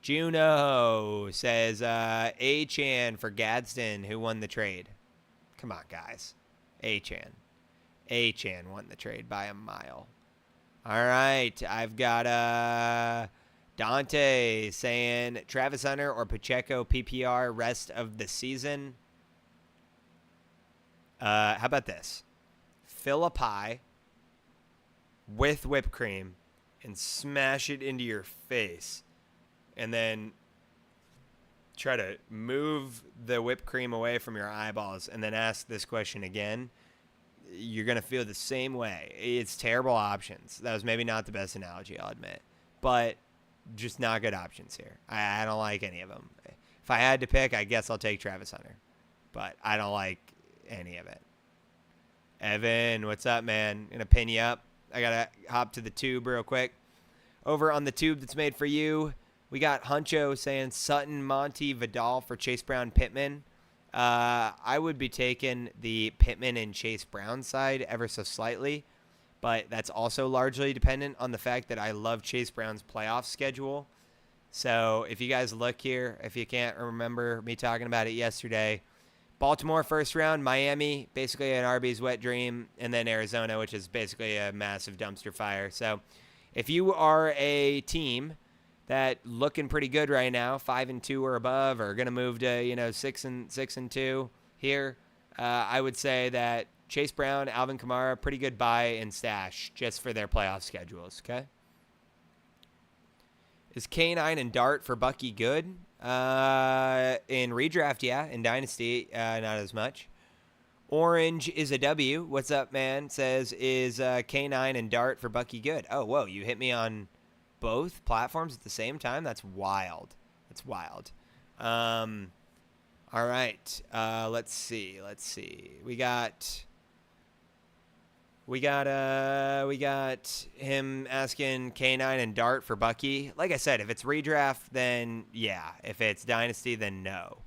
Juno says, A-Chan for Gadsden, who won the trade. Come on, guys. A-Chan. A-Chan won the trade by a mile. All right. I've got Dante saying Travis Hunter or Pacheco PPR rest of the season. How about this? Fill a pie with whipped cream and smash it into your face. And then try to move the whipped cream away from your eyeballs and then ask this question again. You're going to feel the same way. It's terrible options. That was maybe not the best analogy, I'll admit. But just not good options here. I don't like any of them. If I had to pick, I guess I'll take Travis Hunter. But I don't like any of it. Evan, what's up, man? Gonna pin you up. I gotta hop to the tube real quick. Over on the tube that's made for you, we got Huncho saying Sutton, Monty, Vidal for Chase Brown, Pittman. I would be taking the Pittman and Chase Brown side ever so slightly. But that's also largely dependent on the fact that I love Chase Brown's playoff schedule. So if you guys look here, if you can't remember me talking about it yesterday, Baltimore first round, Miami, basically an RB's wet dream, and then Arizona, which is basically a massive dumpster fire. So if you are a team that looking pretty good right now, 5-2 or above, or going to move to 6-2 here, I would say that Chase Brown, Alvin Kamara, pretty good buy and stash just for their playoff schedules, okay? Is K9 and Dart for Bucky good? In redraft, yeah. In Dynasty, not as much. Orange is a W. What's up, man? Says, is K9 and Dart for Bucky good? Oh, whoa, you hit me on both platforms at the same time? That's wild. That's wild. All right. Let's see. We got him asking K9 and Dart for Bucky. Like I said, if it's redraft, then yeah. If it's Dynasty, then no.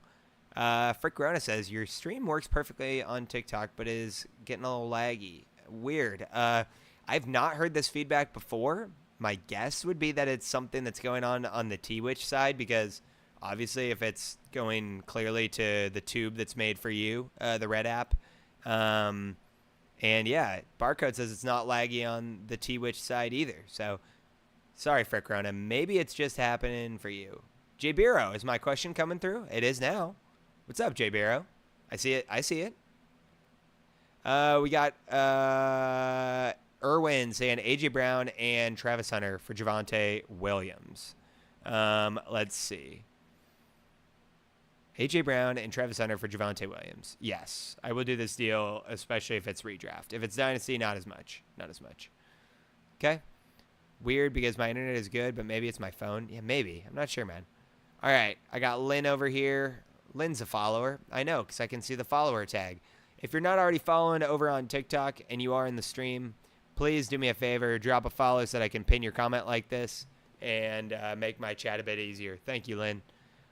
Frick Rona says, your stream works perfectly on TikTok, but is getting a little laggy. Weird. I've not heard this feedback before. My guess would be that it's something that's going on the T-Witch side, because obviously, if it's going clearly to the tube that's made for you, the Red app. And yeah, Barcode says it's not laggy on the T-Witch side either. So, sorry, Frick Rona. Maybe it's just happening for you. J Biro, is my question coming through? It is now. What's up, J Biro? I see it. I see it. We got Irwin saying AJ Brown and Travis Hunter for Javonte Williams. Let's see. AJ Brown and Travis Hunter for Javonte Williams. Yes, I will do this deal, especially if it's redraft. If it's Dynasty, not as much. Not as much. Okay. Weird because my internet is good, but maybe it's my phone. Yeah, maybe. I'm not sure, man. All right. I got Lynn over here. Lynn's a follower. I know because I can see the follower tag. If you're not already following over on TikTok and you are in the stream, please do me a favor. Drop a follow so that I can pin your comment like this and make my chat a bit easier. Thank you, Lynn.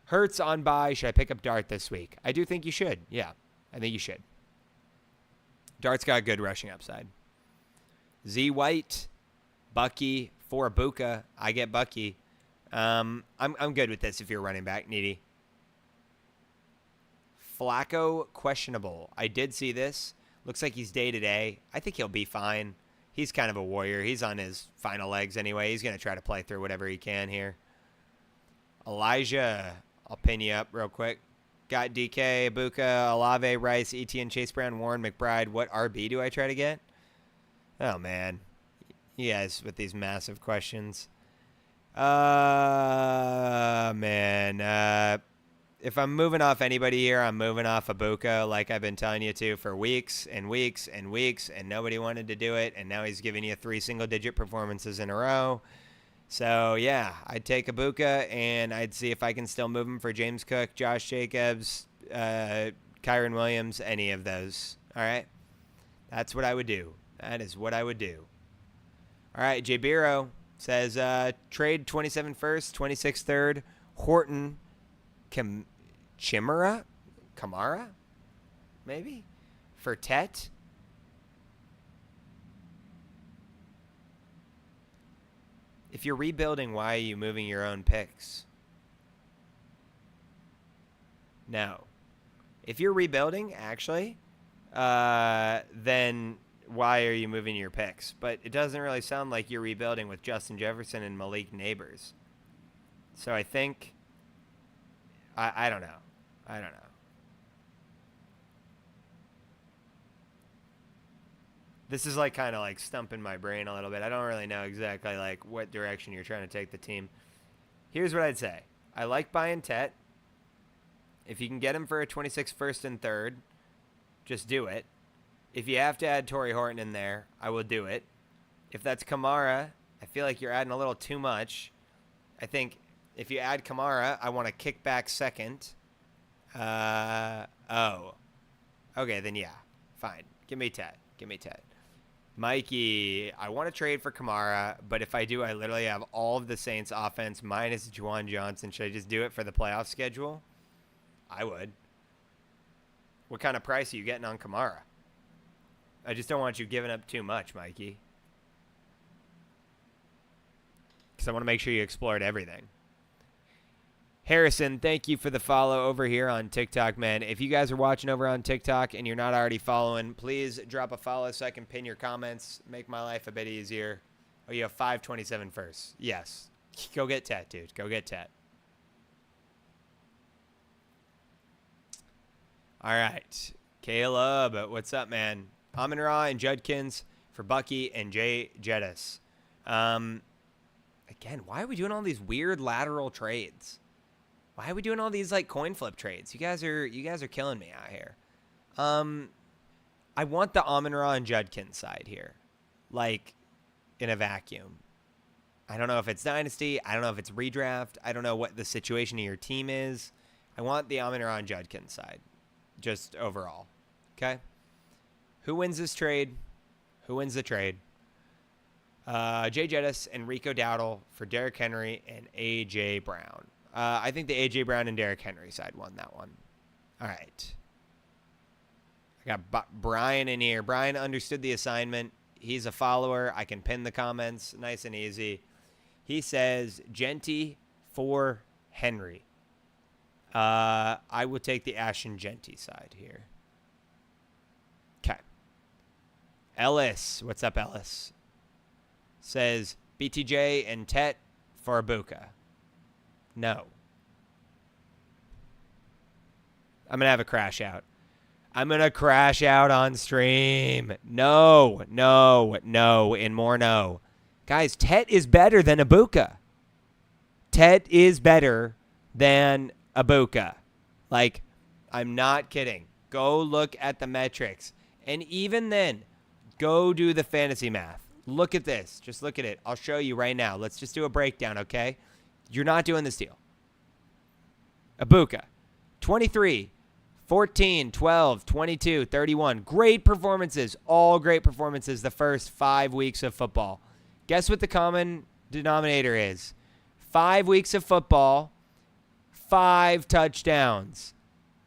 Hurts on bye. Should I pick up Dart this week? I do think you should. Yeah, I think you should. Dart's got good rushing upside. Z White, Bucky, for Ibuka. I get Bucky. I'm good with this if you're running back, Needy. Flacco, questionable. I did see this. Looks like he's day-to-day. I think he'll be fine. He's kind of a warrior. He's on his final legs anyway. He's going to try to play through whatever he can here. Elijah, I'll pin you up real quick. Got DK, Ibuka, Olave, Rice, ETN, Chase Brown, Warren, McBride. What RB do I try to get? Oh, man. You guys with these massive questions. Man. If I'm moving off anybody here, I'm moving off Ibuka like I've been telling you to for weeks and weeks and weeks, and nobody wanted to do it, and now he's giving you 3 single-digit performances in a row. So, yeah, I'd take Ibuka, and I'd see if I can still move him for James Cook, Josh Jacobs, Kyron Williams, any of those. All right? That's what I would do. That is what I would do. All right, J Biro says, trade 27 first, 26 third, Horton, Kamara, maybe, for Tet. If you're rebuilding, why are you moving your own picks? No. If you're rebuilding, actually, then why are you moving your picks? But it doesn't really sound like you're rebuilding with Justin Jefferson and Malik Neighbors. So I think, I don't know. I don't know. This is like kind of like stumping my brain a little bit. I don't really know exactly like what direction you're trying to take the team. Here's what I'd say. I like buying Tet. If you can get him for a 26 first and third, just do it. If you have to add Torrey Horton in there, I will do it. If that's Kamara, I feel like you're adding a little too much. I think if you add Kamara, I want to kick back second. Oh. Okay, then yeah. Fine. Give me Tet. Give me Tet. Mikey, I want to trade for Kamara, but if I do, I literally have all of the Saints offense minus Juwan Johnson. Should I just do it for the playoff schedule? I would. What kind of price are you getting on Kamara? I just don't want you giving up too much, Mikey. Because I want to make sure you explored everything. Harrison, thank you for the follow over here on TikTok, man. If you guys are watching over on TikTok and you're not already following, please drop a follow so I can pin your comments, make my life a bit easier. Oh, you have 527 first. Yes. Go get Tet, dude. Go get Tet. All right. Caleb, what's up, man? Amon-Ra and Judkins for Bucky and Jay Jettis. Again, why are we doing all these weird lateral trades? Why are we doing all these like coin flip trades? You guys are killing me out here. I want the Amon-Ra and Judkins side here, like in a vacuum. I don't know if it's Dynasty. I don't know if it's redraft. I don't know what the situation of your team is. I want the Amon-Ra and Judkins side, just overall. Okay. Who wins this trade? Who wins the trade? Jay Jettis and Rico Dowdle for Derrick Henry and A.J. Brown. I think the A.J. Brown and Derrick Henry side won that one. All right. I got Brian in here. Brian understood the assignment. He's a follower. I can pin the comments. Nice and easy. He says, Genty for Henry. I will take the Ashton Genty side here. Okay. Ellis, what's up, Ellis? Says BTJ and Tet for Abuka. No. I'm going to have a crash out. I'm going to crash out on stream. No, and more no. Guys, Tet is better than Abuka. Tet is better than Abuka. Like, I'm not kidding. Go look at the metrics. And even then, go do the fantasy math. Look at this. Just look at it. I'll show you right now. Let's just do a breakdown, okay? You're not doing this deal. Abuka, 23, 14, 12, 22, 31. Great performances. All great performances the first 5 weeks of football. Guess what the common denominator is? 5 weeks of football, 5 touchdowns.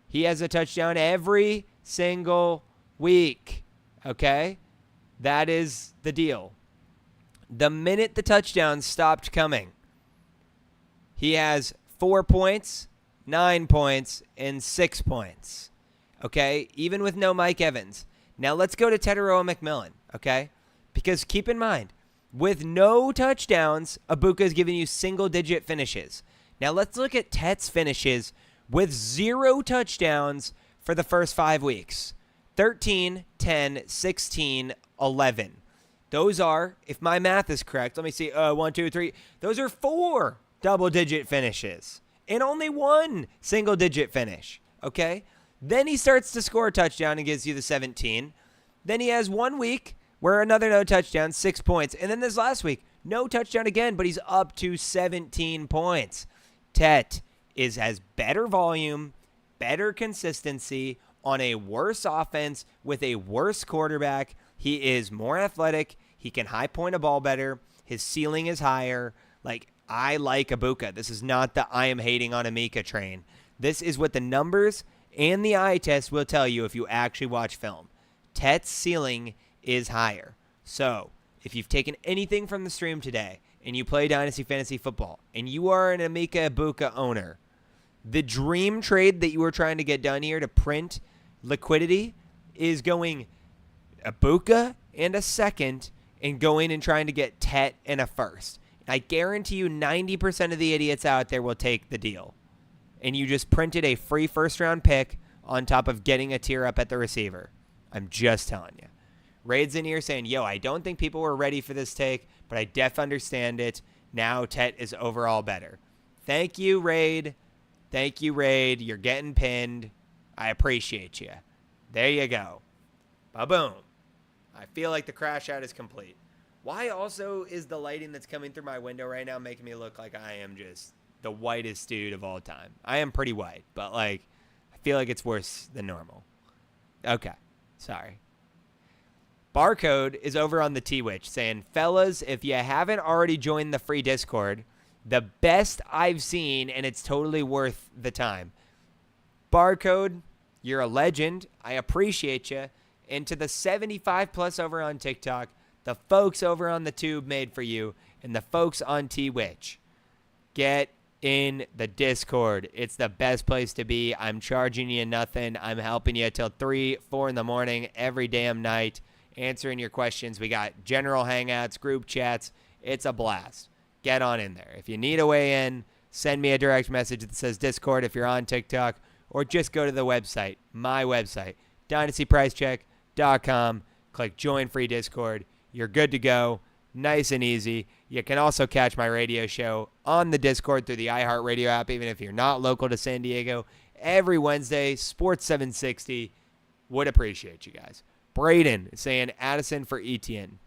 He has a touchdown every single week. Okay? That is the deal. The minute the touchdowns stopped coming, he has 4 points, 9 points, and 6 points. Okay? Even with no Mike Evans. Now let's go to Tetairoa McMillan. Okay? Because keep in mind, with no touchdowns, Abuka is giving you single-digit finishes. Now let's look at Tet's finishes with 0 touchdowns for the first 5 weeks. 13, 10, 16, 11. Those are, if my math is correct, let me see, 1, 2, 3. Those are 4 double-digit finishes and only 1 single-digit finish, okay? Then he starts to score a touchdown and gives you the 17. Then he has 1 week where another no touchdown, 6 points. And then this last week, no touchdown again, but he's up to 17 points. Tet has better volume, better consistency on a worse offense with a worse quarterback. He is more athletic. He can high point a ball better. His ceiling is higher. Like, I like Abuka. This is not the I am hating on Emeka train. This is what the numbers and the eye test will tell you if you actually watch film. Tet's ceiling is higher. So, if you've taken anything from the stream today and you play Dynasty Fantasy Football and you are an Emeka Abuka owner, the dream trade that you were trying to get done here to print liquidity is going Abuka and a second and going and trying to get Tet and a first. I guarantee you 90% of the idiots out there will take the deal. And you just printed a free first-round pick on top of getting a tier up at the receiver. I'm just telling you. Raid's in here saying, yo, I don't think people were ready for this take, but I def understand it. Now Tet is overall better. Thank you, Raid. Thank you, Raid. You're getting pinned. I appreciate you. There you go. Ba-boom. I feel like the crash out is complete. Why also is the lighting that's coming through my window right now making me look like I am just the whitest dude of all time? I am pretty white, but like I feel like it's worse than normal. Okay. Sorry. Barcode is over on the T-Witch saying, fellas, if you haven't already joined the free Discord, the best I've seen, and it's totally worth the time. Barcode, you're a legend. I appreciate you. And to the 75 plus over on TikTok, the folks over on the Tube made for you, and the folks on T-Witch, get in the Discord. It's the best place to be. I'm charging you nothing. I'm helping you till 3, 4 in the morning every damn night, answering your questions. We got general hangouts, group chats. It's a blast. Get on in there. If you need a way in, send me a direct message that says Discord if you're on TikTok, or just go to the website, my website, dynastypricecheck.com. Click Join Free Discord. You're good to go. Nice and easy. You can also catch my radio show on the Discord through the iHeartRadio app, even if you're not local to San Diego. Every Wednesday, Sports 760. Would appreciate you guys. Braden is saying Addison for Etienne.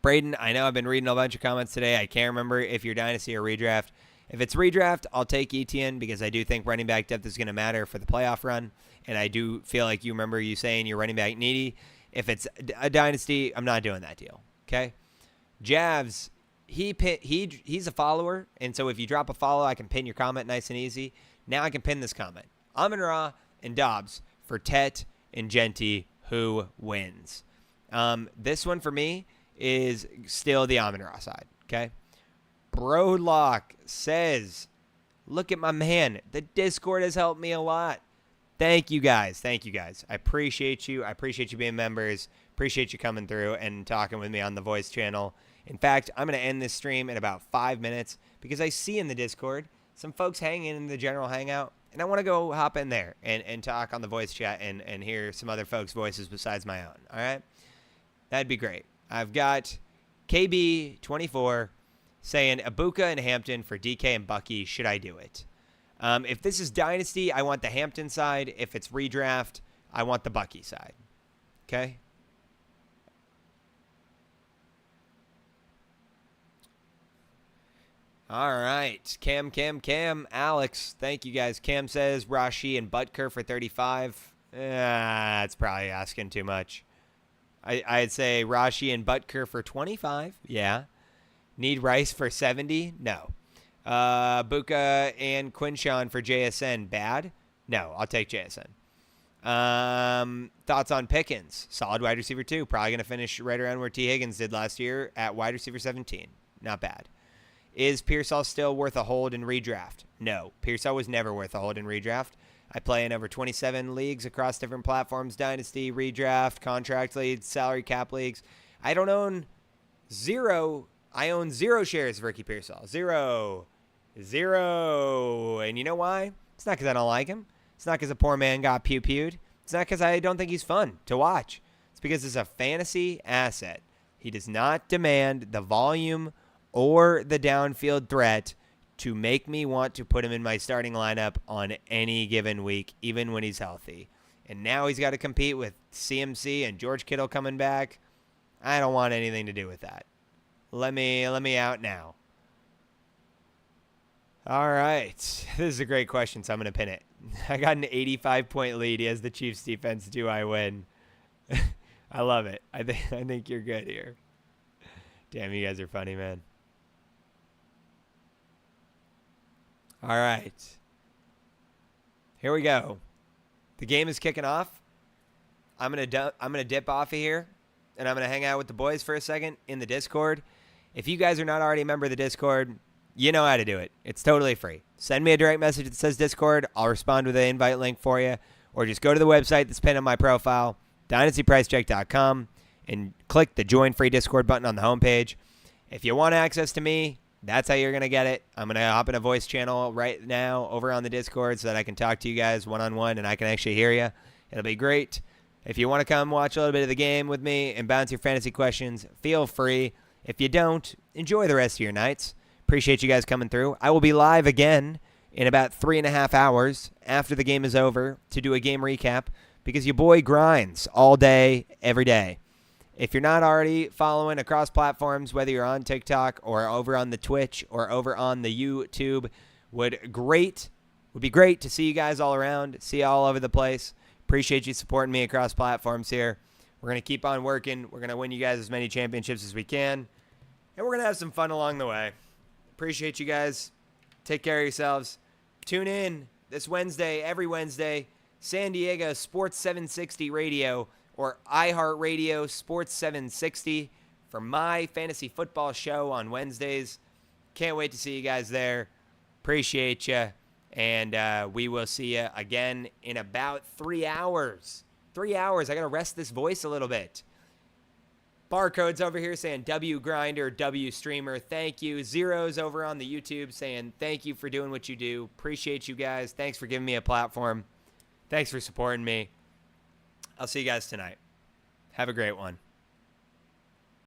Braden, I know I've been reading a bunch of comments today. I can't remember if you're Dynasty or Redraft. If it's Redraft, I'll take Etienne because I do think running back depth is going to matter for the playoff run. And I do feel like you remember you saying you're running back needy. If it's a Dynasty, I'm not doing that deal. Okay? Javs, he's a follower. And so if you drop a follow, I can pin your comment nice and easy. Now I can pin this comment. Amon-Ra and Dobbs for Tet and Genty. Who wins? This one for me is still the Amon-Ra side, okay? Brodlock says, Look at my man. The Discord has helped me a lot. Thank you guys. Thank you guys. I appreciate you. I appreciate you being members. Appreciate you coming through and talking with me on the voice channel. In fact, I'm going to end this stream in about 5 minutes because I see in the Discord some folks hanging in the general hangout, and I want to go hop in there and talk on the voice chat and hear some other folks' voices besides my own. All right? That'd be great. I've got KB24 saying Ibuka and Hampton for DK and Bucky. Should I do it? If this is Dynasty, I want the Hampton side. If it's redraft, I want the Bucky side. Okay? All right. Cam. Alex, thank you guys. Cam says Rashi and Butker for 35. That's probably asking too much. I'd say Rashi and Butker for 25. Yeah. Need Rice for 70? No. Buka and Quinshawn for JSN. Bad? No, I'll take JSN. Thoughts on Pickens? Solid wide receiver 2. Probably going to finish right around where T. Higgins did last year at wide receiver 17. Not bad. Is Pearsall still worth a hold in redraft? No. Pearsall was never worth a hold in redraft. I play in over 27 leagues across different platforms. Dynasty, redraft, contract leagues, salary cap leagues. I don't own zero. I own 0 shares of Ricky Pearsall. Zero. And you know why? It's not because I don't like him. It's not because a poor man got pew-pewed. It's not because I don't think he's fun to watch. It's because it's a fantasy asset. He does not demand the volume or the downfield threat to make me want to put him in my starting lineup on any given week, even when he's healthy. And now he's got to compete with CMC and George Kittle coming back. I don't want anything to do with that. Let me out now. All right. This is a great question, so I'm going to pin it. I got an 85-point lead. He has the Chiefs defense. Do I win? I love it. I think you're good here. Damn, you guys are funny, man. All right. Here we go. The game is kicking off. I'm gonna dip off of here, and I'm gonna hang out with the boys for a second in the Discord. If you guys are not already a member of the Discord, you know how to do it. It's totally free. Send me a direct message that says Discord. I'll respond with an invite link for you, or just go to the website that's pinned on my profile, dynastypricecheck.com, and click the Join Free Discord button on the homepage. If you want access to me, that's how you're going to get it. I'm going to hop in a voice channel right now over on the Discord so that I can talk to you guys one-on-one and I can actually hear you. It'll be great. If you want to come watch a little bit of the game with me and bounce your fantasy questions, feel free. If you don't, enjoy the rest of your nights. Appreciate you guys coming through. I will be live again in about 3.5 hours after the game is over to do a game recap because your boy grinds all day, every day. If you're not already following across platforms, whether you're on TikTok or over on the Twitch or over on the YouTube, would be great to see you guys all around, see you all over the place. Appreciate you supporting me across platforms here. We're going to keep on working. We're going to win you guys as many championships as we can, and we're going to have some fun along the way. Appreciate you guys. Take care of yourselves. Tune in this Wednesday, every Wednesday, San Diego Sports 760 Radio or iHeartRadio Sports 760 for my fantasy football show on Wednesdays. Can't wait to see you guys there. Appreciate you. And we will see you again in about 3 hours. 3 hours. I got to rest this voice a little bit. Barcode's over here saying W Grinder, W Streamer. Thank you. Zero's over on the YouTube saying thank you for doing what you do. Appreciate you guys. Thanks for giving me a platform. Thanks for supporting me. I'll see you guys tonight. Have a great one.